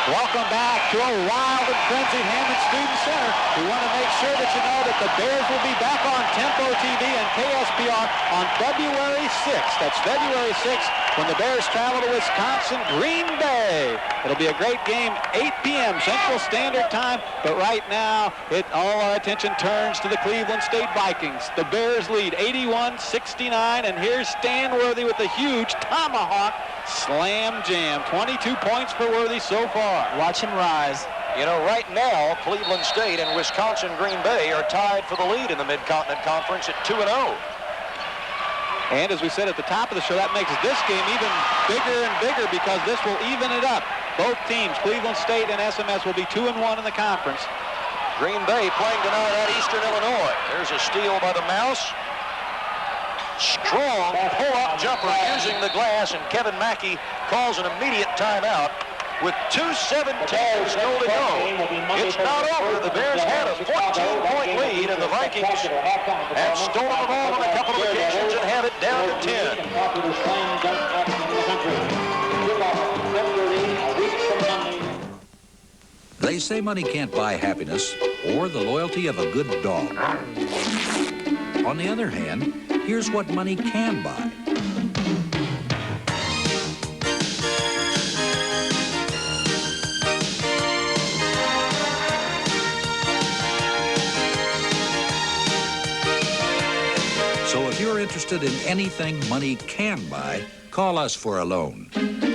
Welcome back to a wild and frenzied Hammond Student Center. We want to make sure that you know that the Bears will be back on Tempo TV and KSPR on February 6th. That's February 6th when the Bears travel to Wisconsin, Green Bay. It'll be a great game, 8 p.m. Central Standard Time. But right now, all our attention turns to the Cleveland State Vikings. The Bears lead 81-69, and here's Stan Worthy with a huge tomahawk slam jam. 22 points for Worthy so far. Watch him rise. You know, right now, Cleveland State and Wisconsin Green Bay are tied for the lead in the Mid-Continent Conference at 2-0. And as we said at the top of the show, that makes this game even bigger and bigger because this will even it up. Both teams, Cleveland State and SMS, will be 2-1 in the conference. Green Bay playing tonight at Eastern Illinois. There's a steal by the Mouse. Strong pull-up jumper using the glass, and Kevin Mackey calls an immediate timeout with 2:17 still to go. It's not over. The Bears had a 14-point lead, and the Vikings have stolen the ball on a couple of occasions and have it down to 10. They say money can't buy happiness or the loyalty of a good dog. On the other hand, here's what money can buy. So if you're interested in anything money can buy, call us for a loan.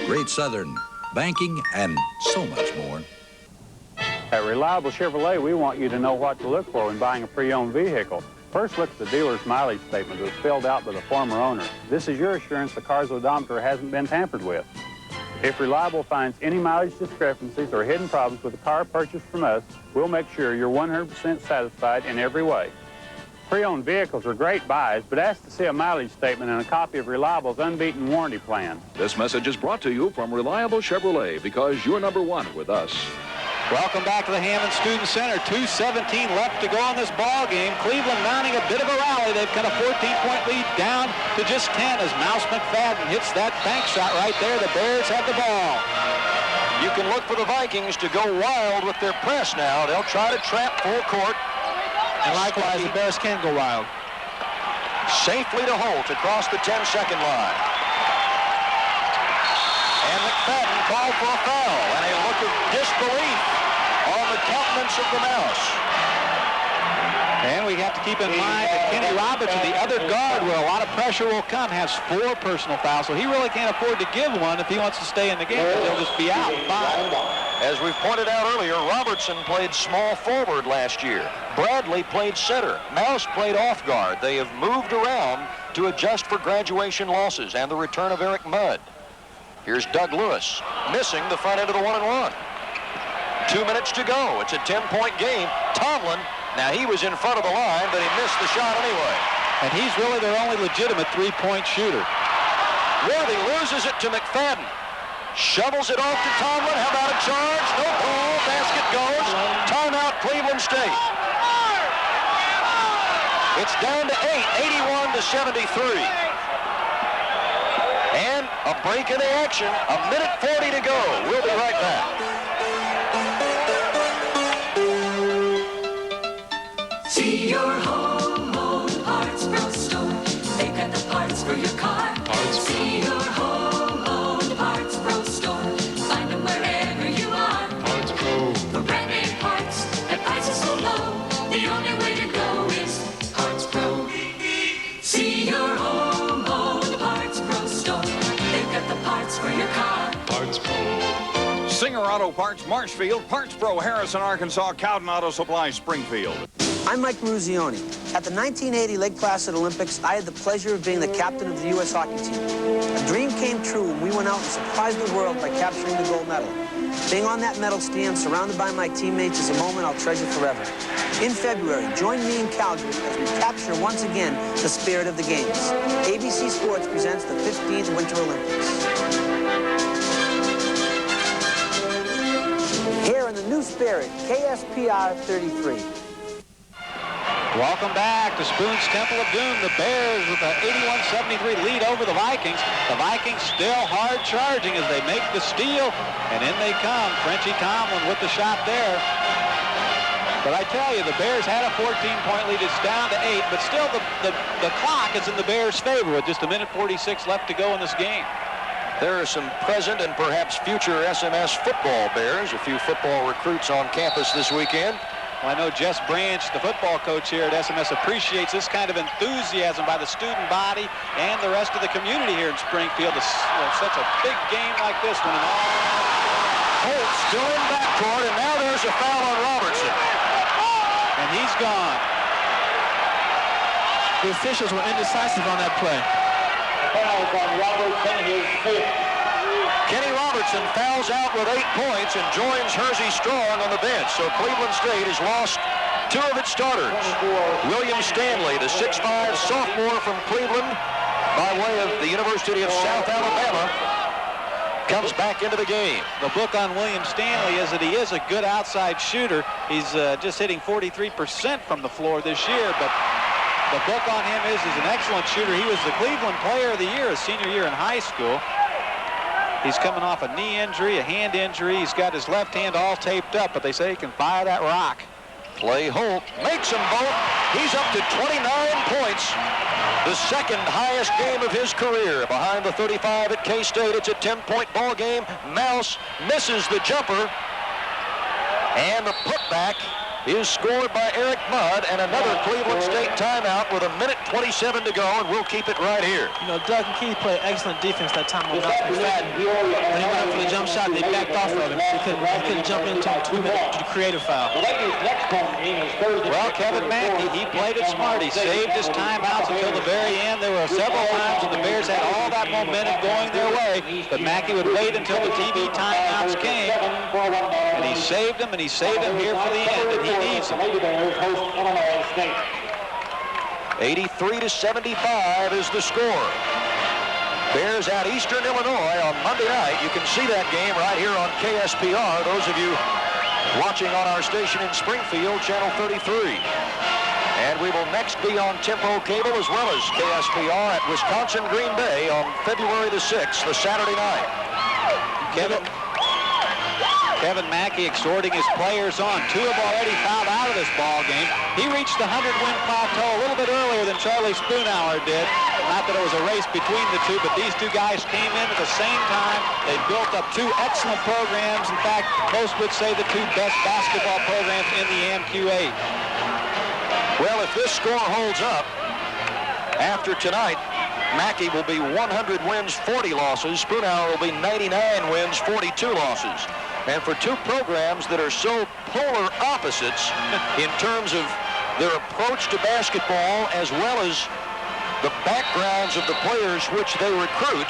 Great Southern, banking, and so much more. At Reliable Chevrolet, we want you to know what to look for when buying a pre-owned vehicle. First, look at the dealer's mileage statement that was filled out by the former owner. This is your assurance the car's odometer hasn't been tampered with. If Reliable finds any mileage discrepancies or hidden problems with a car purchased from us, we'll make sure you're 100% satisfied in every way. Pre-owned vehicles are great buys, but ask to see a mileage statement and a copy of Reliable's unbeaten warranty plan. This message is brought to you from Reliable Chevrolet, because you're number one with us. Welcome back to the Hammond Student Center. 2:17 left to go in this ball game. Cleveland mounting a bit of a rally. They've cut a 14-point lead down to just 10 as Mouse McFadden hits that bank shot right there. The Bears have the ball. You can look for the Vikings to go wild with their press now. They'll try to trap full court. And likewise, the Bears can go wild. Safely to Holt across the 10-second line. And McFadden called for a foul and a look of disbelief on the countenance of the Mouse. And we have to keep in mind that Kenny Robertson, the other guard where a lot of pressure will come, has 4 personal fouls, so he really can't afford to give one if he wants to stay in the game, because he'll just be out 5. As we've pointed out earlier, Robertson played small forward last year. Bradley played center. Mouse played off guard. They have moved around to adjust for graduation losses and the return of Eric Mudd. Here's Doug Lewis, missing the front end of the 1-and-1. 2 minutes to go. It's a 10-point game. Tomlin, now he was in front of the line, but he missed the shot anyway. And he's really their only legitimate 3-point shooter. Worthy loses it to McFadden. Shovels it off to Tomlin. How about a charge? No call. Basket goes. Timeout, Cleveland State. It's down to 8, 81-73. And a break in the action. 1:40 to go. We'll be right back. See your home parts pro store. They've got the parts for your car. See your home parts pro store. Find them wherever you are. Parts Pro. For brand name parts at prices so low, the only way to go is Parts Pro. See your home parts pro store. They've got the parts for your car. Parts Pro. Singer Auto Parts, Marshfield. Parts Pro, Harrison, Arkansas. Cowden Auto Supply, Springfield. I'm Mike Maruzioni. At the 1980 Lake Placid Olympics, I had the pleasure of being the captain of the U.S. hockey team. A dream came true when we went out and surprised the world by capturing the gold medal. Being on that medal stand, surrounded by my teammates, is a moment I'll treasure forever. In February, join me in Calgary as we capture once again the spirit of the games. ABC Sports presents the 15th Winter Olympics. Here in the new spirit, KSPR 33. Welcome back to Spoon's Temple of Doom. The Bears with an 81-73 lead over the Vikings. The Vikings still hard charging as they make the steal, and in they come. Frenchie Tomlin with the shot there. But I tell you, the Bears had a 14-point lead. It's down to 8, but still the clock is in the Bears' favor with just 1:46 left to go in this game. There are some present and perhaps future SMS football Bears. A few football recruits on campus this weekend. Well, I know Jess Branch, the football coach here at SMS, appreciates this kind of enthusiasm by the student body and the rest of the community here in Springfield. It's such a big game like this one. Holt still in backcourt, and now there's a foul on Robertson. And he's gone. The officials were indecisive on that play. Fouls on Robertson, his 5th. Kenny Robertson fouls out with 8 points and joins Hersey Strong on the bench. So Cleveland State has lost 2 of its starters. William Stanley, the 6'5 sophomore from Cleveland, by way of the University of South Alabama, comes back into the game. The book on William Stanley is that he is a good outside shooter. He's just hitting 43% from the floor this year, but the book on him is he's an excellent shooter. He was the Cleveland Player of the Year his senior year in high school. He's coming off a knee injury, a hand injury. He's got his left hand all taped up, but they say he can fire that rock. Clay Holt makes them both. He's up to 29 points. The second highest game of his career. Behind the 35 at K-State, it's a 10-point ball game. Mouse misses the jumper. And the putback is scored by Eric Mudd, and another Cleveland State timeout with 1:27 to go, and we'll keep it right here. You know, Doug and Key played excellent defense that time on Mouse McFadden. When he went up for the jump shot, they backed off of him. He couldn't jump into him to commit a creative foul. The Lakers' next Well, Kevin Mackey, he played it smart. He saved his timeouts until the very end. There were several times when the Bears had all that momentum going their way, but Mackey would wait until the TV timeouts came, and he saved them, and he saved them here for the end, and he needs them. 83-75 is the score. Bears at Eastern Illinois on Monday night. You can see that game right here on KSPR. Those of you watching on our station in Springfield, Channel 33. And we will next be on Tempo Cable as well as KSPR at Wisconsin Green Bay on February the 6th, the Saturday night. Kevin Mackey exhorting his players on. Two have already fouled out of this ball game. He reached the 100-win plateau a little bit earlier than Charlie Spoonhour did. Not that it was a race between the two, but these two guys came in at the same time. They built up two excellent programs. In fact, most would say the two best basketball programs in the AMQ8. Well, if this score holds up, after tonight, Mackey will be 100 wins, 40 losses. Spoonhour will be 99 wins, 42 losses. And for two programs that are so polar opposites in terms of their approach to basketball as well as the backgrounds of the players which they recruit,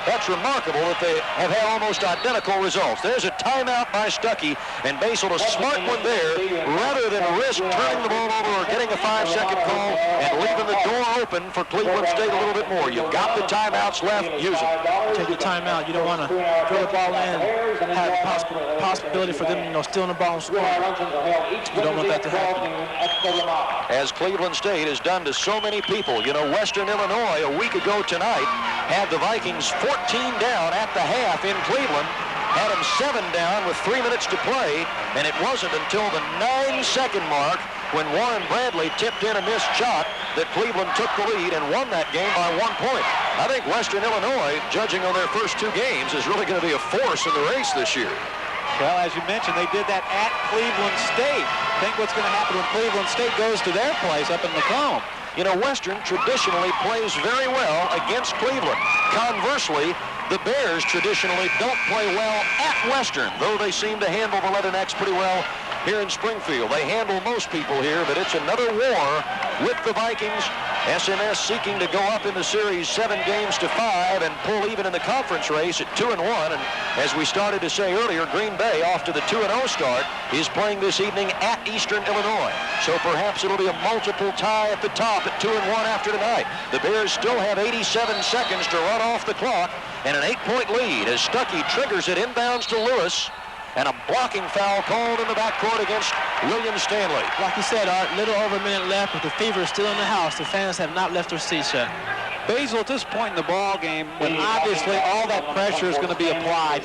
that's remarkable that they have had almost identical results. There's a timeout by Stuckey, and Basel, a smart one there, rather than risk turning the ball over or getting a 5-second call and leaving the door open for Cleveland State a little bit more. You've got the timeouts left, use them. Take the timeout. You don't want to throw the ball in, have a possibility for them, stealing the ball and scoring. You don't want that to happen. As Cleveland State has done to so many people. Western Illinois a week ago tonight had the Vikings 14 down at the half in Cleveland, had them 7 down with 3 minutes to play, and it wasn't until the 9-second mark when Warren Bradley tipped in a missed shot that Cleveland took the lead and won that game by 1 point. I think Western Illinois, judging on their first 2 games, is really going to be a force in the race this year. Well, as you mentioned, they did that at Cleveland State. Think what's going to happen when Cleveland State goes to their place up in Macomb. Western traditionally plays very well against Cleveland. Conversely, the Bears traditionally don't play well at Western, though they seem to handle the Leathernecks pretty well here in Springfield. They handle most people here, but it's another war with the Vikings. SWMS seeking to go up in the series 7-5 and pull even in the conference race at 2-1. And as we started to say earlier, Green Bay, off to the 2-0 start, is playing this evening at Eastern Illinois. So perhaps it'll be a multiple tie at the top at 2-1 after tonight. The Bears still have 87 seconds to run off the clock and an 8-point lead as Stuckey triggers it inbounds to Lewis. And a blocking foul called in the backcourt against William Stanley. Like you said, Art, little over a minute left, but the fever is still in the house. The fans have not left their seats yet. Basil, at this point in the ball game, when obviously all that pressure is going to be applied,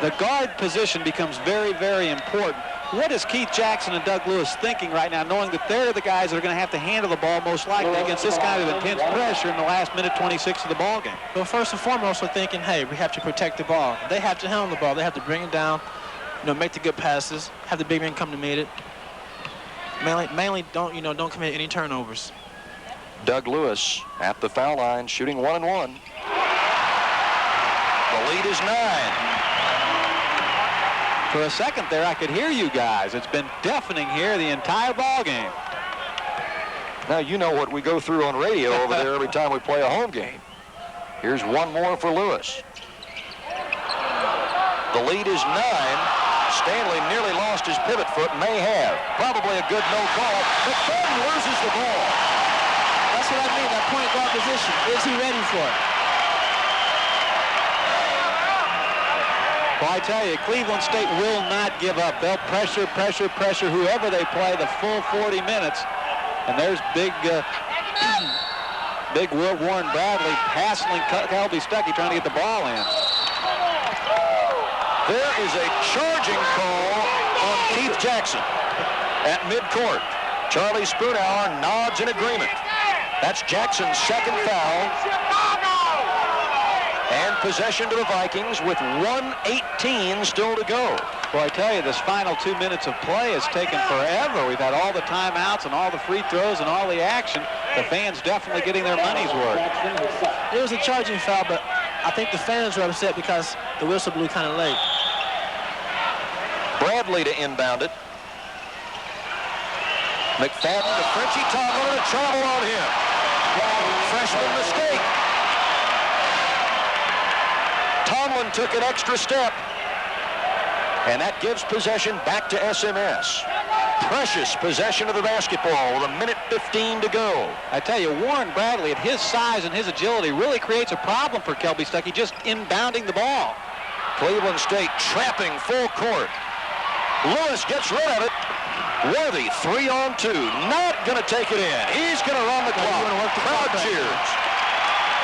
the guard position becomes very, very important. What is Keith Jackson and Doug Lewis thinking right now, knowing that they're the guys that are going to have to handle the ball most likely against this kind of intense pressure in the last minute 26 of the ball game? Well, first and foremost, they're thinking, hey, we have to protect the ball. They have to handle the ball. They have to bring it down, make the good passes, have the big man come to meet it. Mainly don't commit any turnovers. Doug Lewis at the foul line, shooting 1-1. The lead is 9. For a second there, I could hear you guys. It's been deafening here the entire ball game. Now you know what we go through on radio over there every time we play a home game. Here's one more for Lewis. The lead is 9. Stanley nearly lost his pivot foot, may have. Probably a good no call. McFadden loses the ball. That's what I mean, that point guard position. Is he ready for it? Well, I tell you, Cleveland State will not give up. They'll pressure whoever they play the full 40 minutes. And there's big Warren Bradley hassling Kelby Stuckey trying to get the ball in. There is a charging call on Keith Jackson at midcourt. Charlie Spoonhour nods in agreement. That's Jackson's second foul. And possession to the Vikings with 1:18 still to go. Well, I tell you, this final 2 minutes of play has taken forever. We've had all the timeouts and all the free throws and all the action. The fans definitely getting their money's worth. It was a charging foul, but I think the fans were upset because the whistle blew kind of late. Bradley to inbound it. McFadden to Frenchie Tomlin, and a travel on him. Freshman mistake. Tomlin took an extra step, and that gives possession back to SMS. Precious possession of the basketball with 1:15 to go. I tell you, Warren Bradley, at his size and his agility, really creates a problem for Kelby Stuckey just inbounding the ball. Cleveland State trapping full court. Lewis gets rid of it. Worthy, 3-on-2, not going to take it in. He's going to run the clock. Crowd cheers.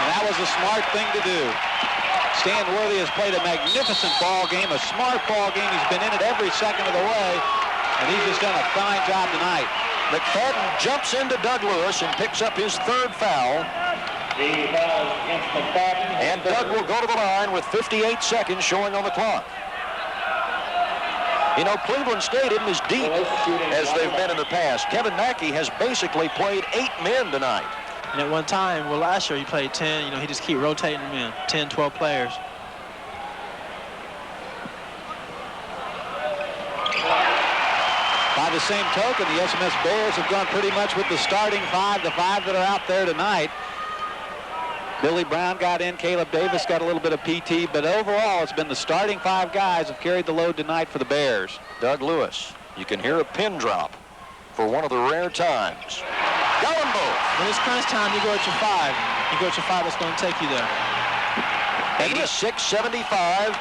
And that was a smart thing to do. Stan Worthy has played a magnificent ball game, a smart ball game. He's been in it every second of the way, and he's just done a fine job tonight. McFadden jumps into Doug Lewis and picks up his third foul. The foul against McFadden. And Doug will go to the line with 58 seconds showing on the clock. You know, Cleveland State isn't as deep as they've been in the past. Kevin Mackey has basically played 8 men tonight. And at one time, well, last year he played 10. You know, he just keep rotating them in, 10, 12 players. By the same token, the SMS Bears have gone pretty much with the starting 5, the 5 that are out there tonight. Billy Brown got in, Caleb Davis got a little bit of PT, but overall it's been the starting 5 guys have carried the load tonight for the Bears. Doug Lewis, you can hear a pin drop for one of the rare times. Got them both. When it's crunch time, you go at your 5. You go at your 5 that's going to take you there. 86-75.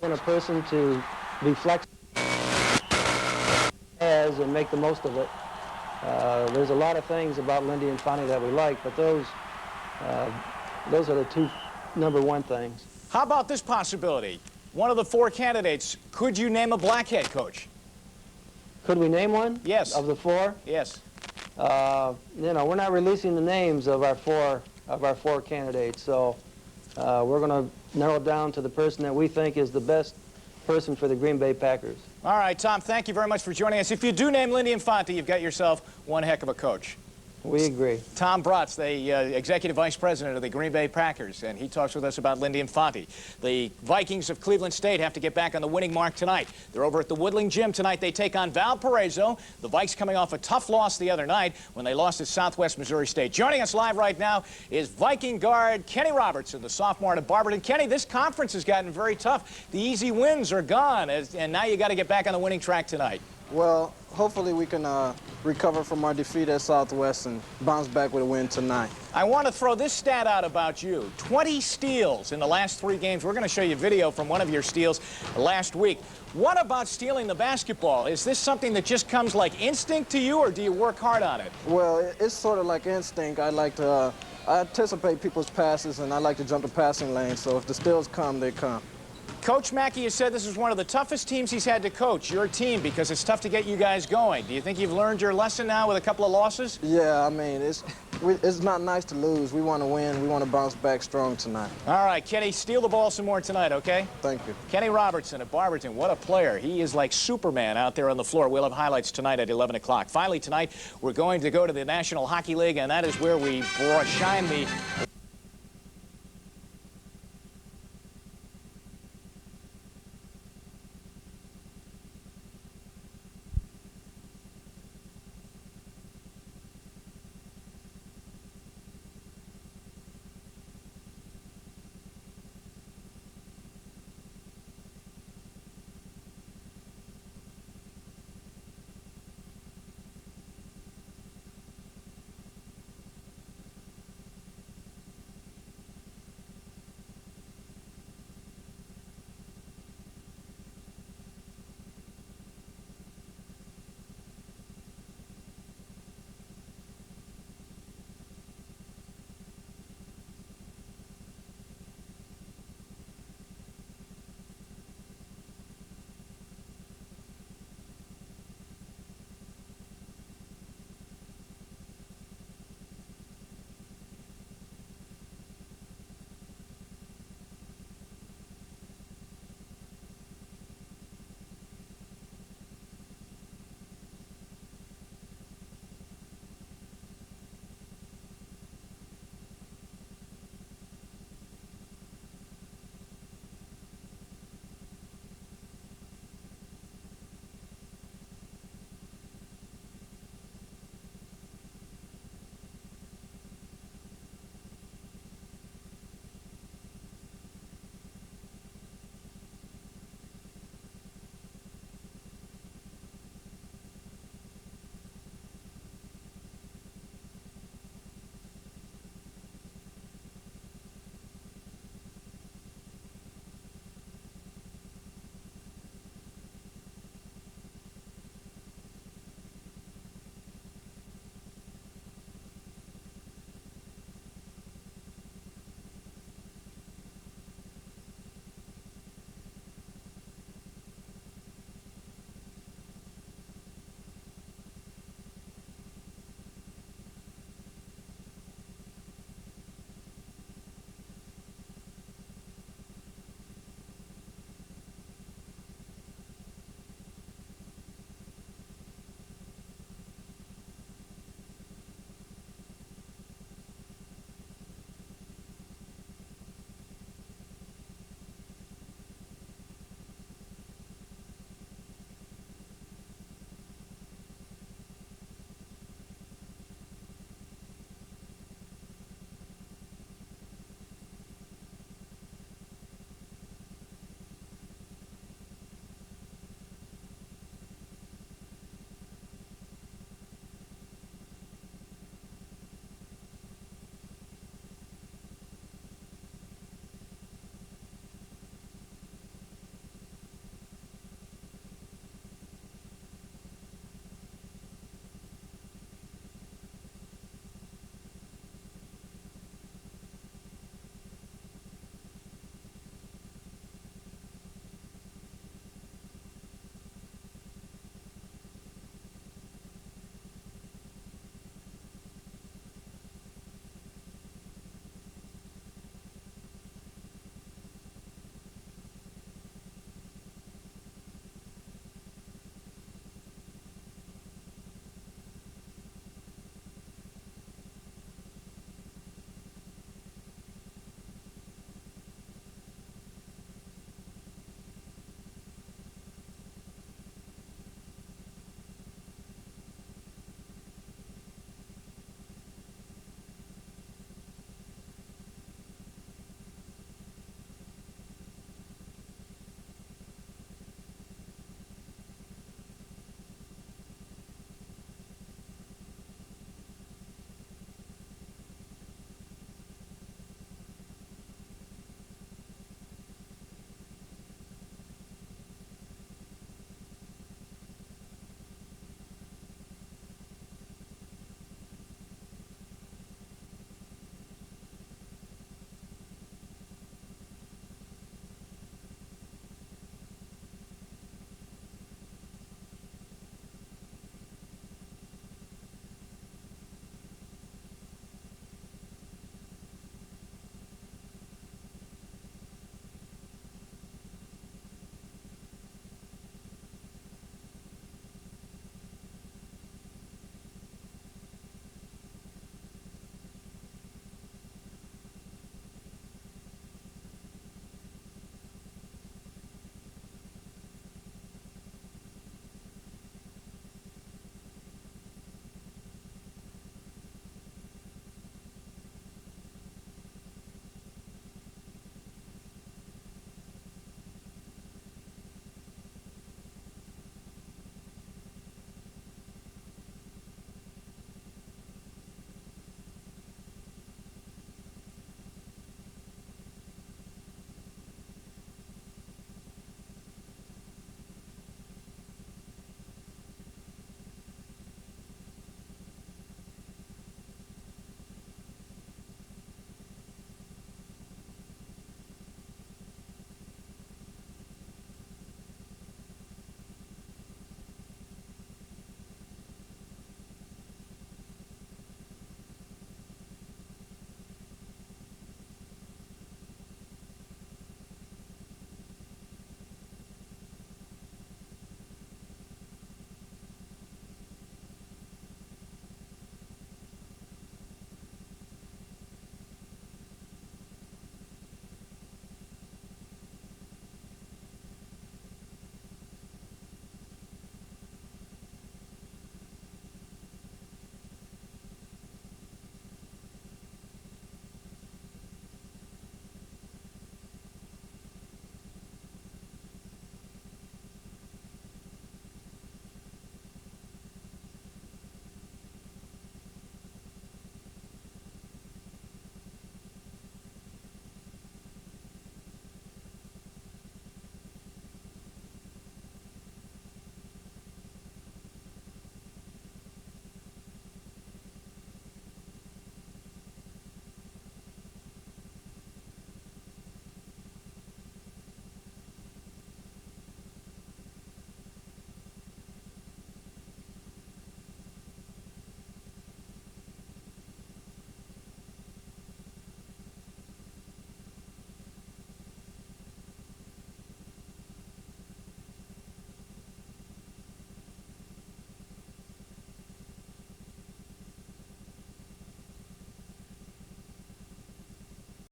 been a person to be flexible and make the most of it. There's a lot of things about Lindy Infante that we like, but those are the two #1 things. How about this possibility? One of the 4 candidates, could you name a black head coach? Could we name one? Yes. Of the 4? Yes. You know, we're not releasing the names of our four candidates, so we're going to narrow it down to the person that we think is the best person for the Green Bay Packers. All right, Tom, thank you very much for joining us. If you do name Lindy Infante, you've got yourself one heck of a coach. We agree. Tom Bratz, the Executive Vice President of the Green Bay Packers, and he talks with us about Lindy Infante. The Vikings of Cleveland State have to get back on the winning mark tonight. They're over at the Woodling Gym tonight. They take on Valparaiso. The Vikes coming off a tough loss the other night when they lost to Southwest Missouri State. Joining us live right now is Viking guard Kenny Robertson, the sophomore out of Barberton. Kenny, this conference has gotten very tough. The easy wins are gone, and now you got to get back on the winning track tonight. Well, hopefully we can recover from our defeat at Southwest and bounce back with a win tonight. I want to throw this stat out about you. 20 steals in the last 3 games. We're going to show you video from one of your steals last week. What about stealing the basketball? Is this something that just comes like instinct to you, or do you work hard on it? Well, it's sort of like instinct. I like to I anticipate people's passes, and I like to jump the passing lane, so if the steals come, they come. Coach Mackey has said this is one of the toughest teams he's had to coach, your team, because it's tough to get you guys going. Do you think you've learned your lesson now with a couple of losses? Yeah, I mean, it's not nice to lose. We want to win. We want to bounce back strong tonight. All right, Kenny, steal the ball some more tonight, okay? Thank you. Kenny Robertson at Barberton, what a player. He is like Superman out there on the floor. We'll have highlights tonight at 11 o'clock. Finally, tonight, we're going to go to the National Hockey League, and that is where we shine the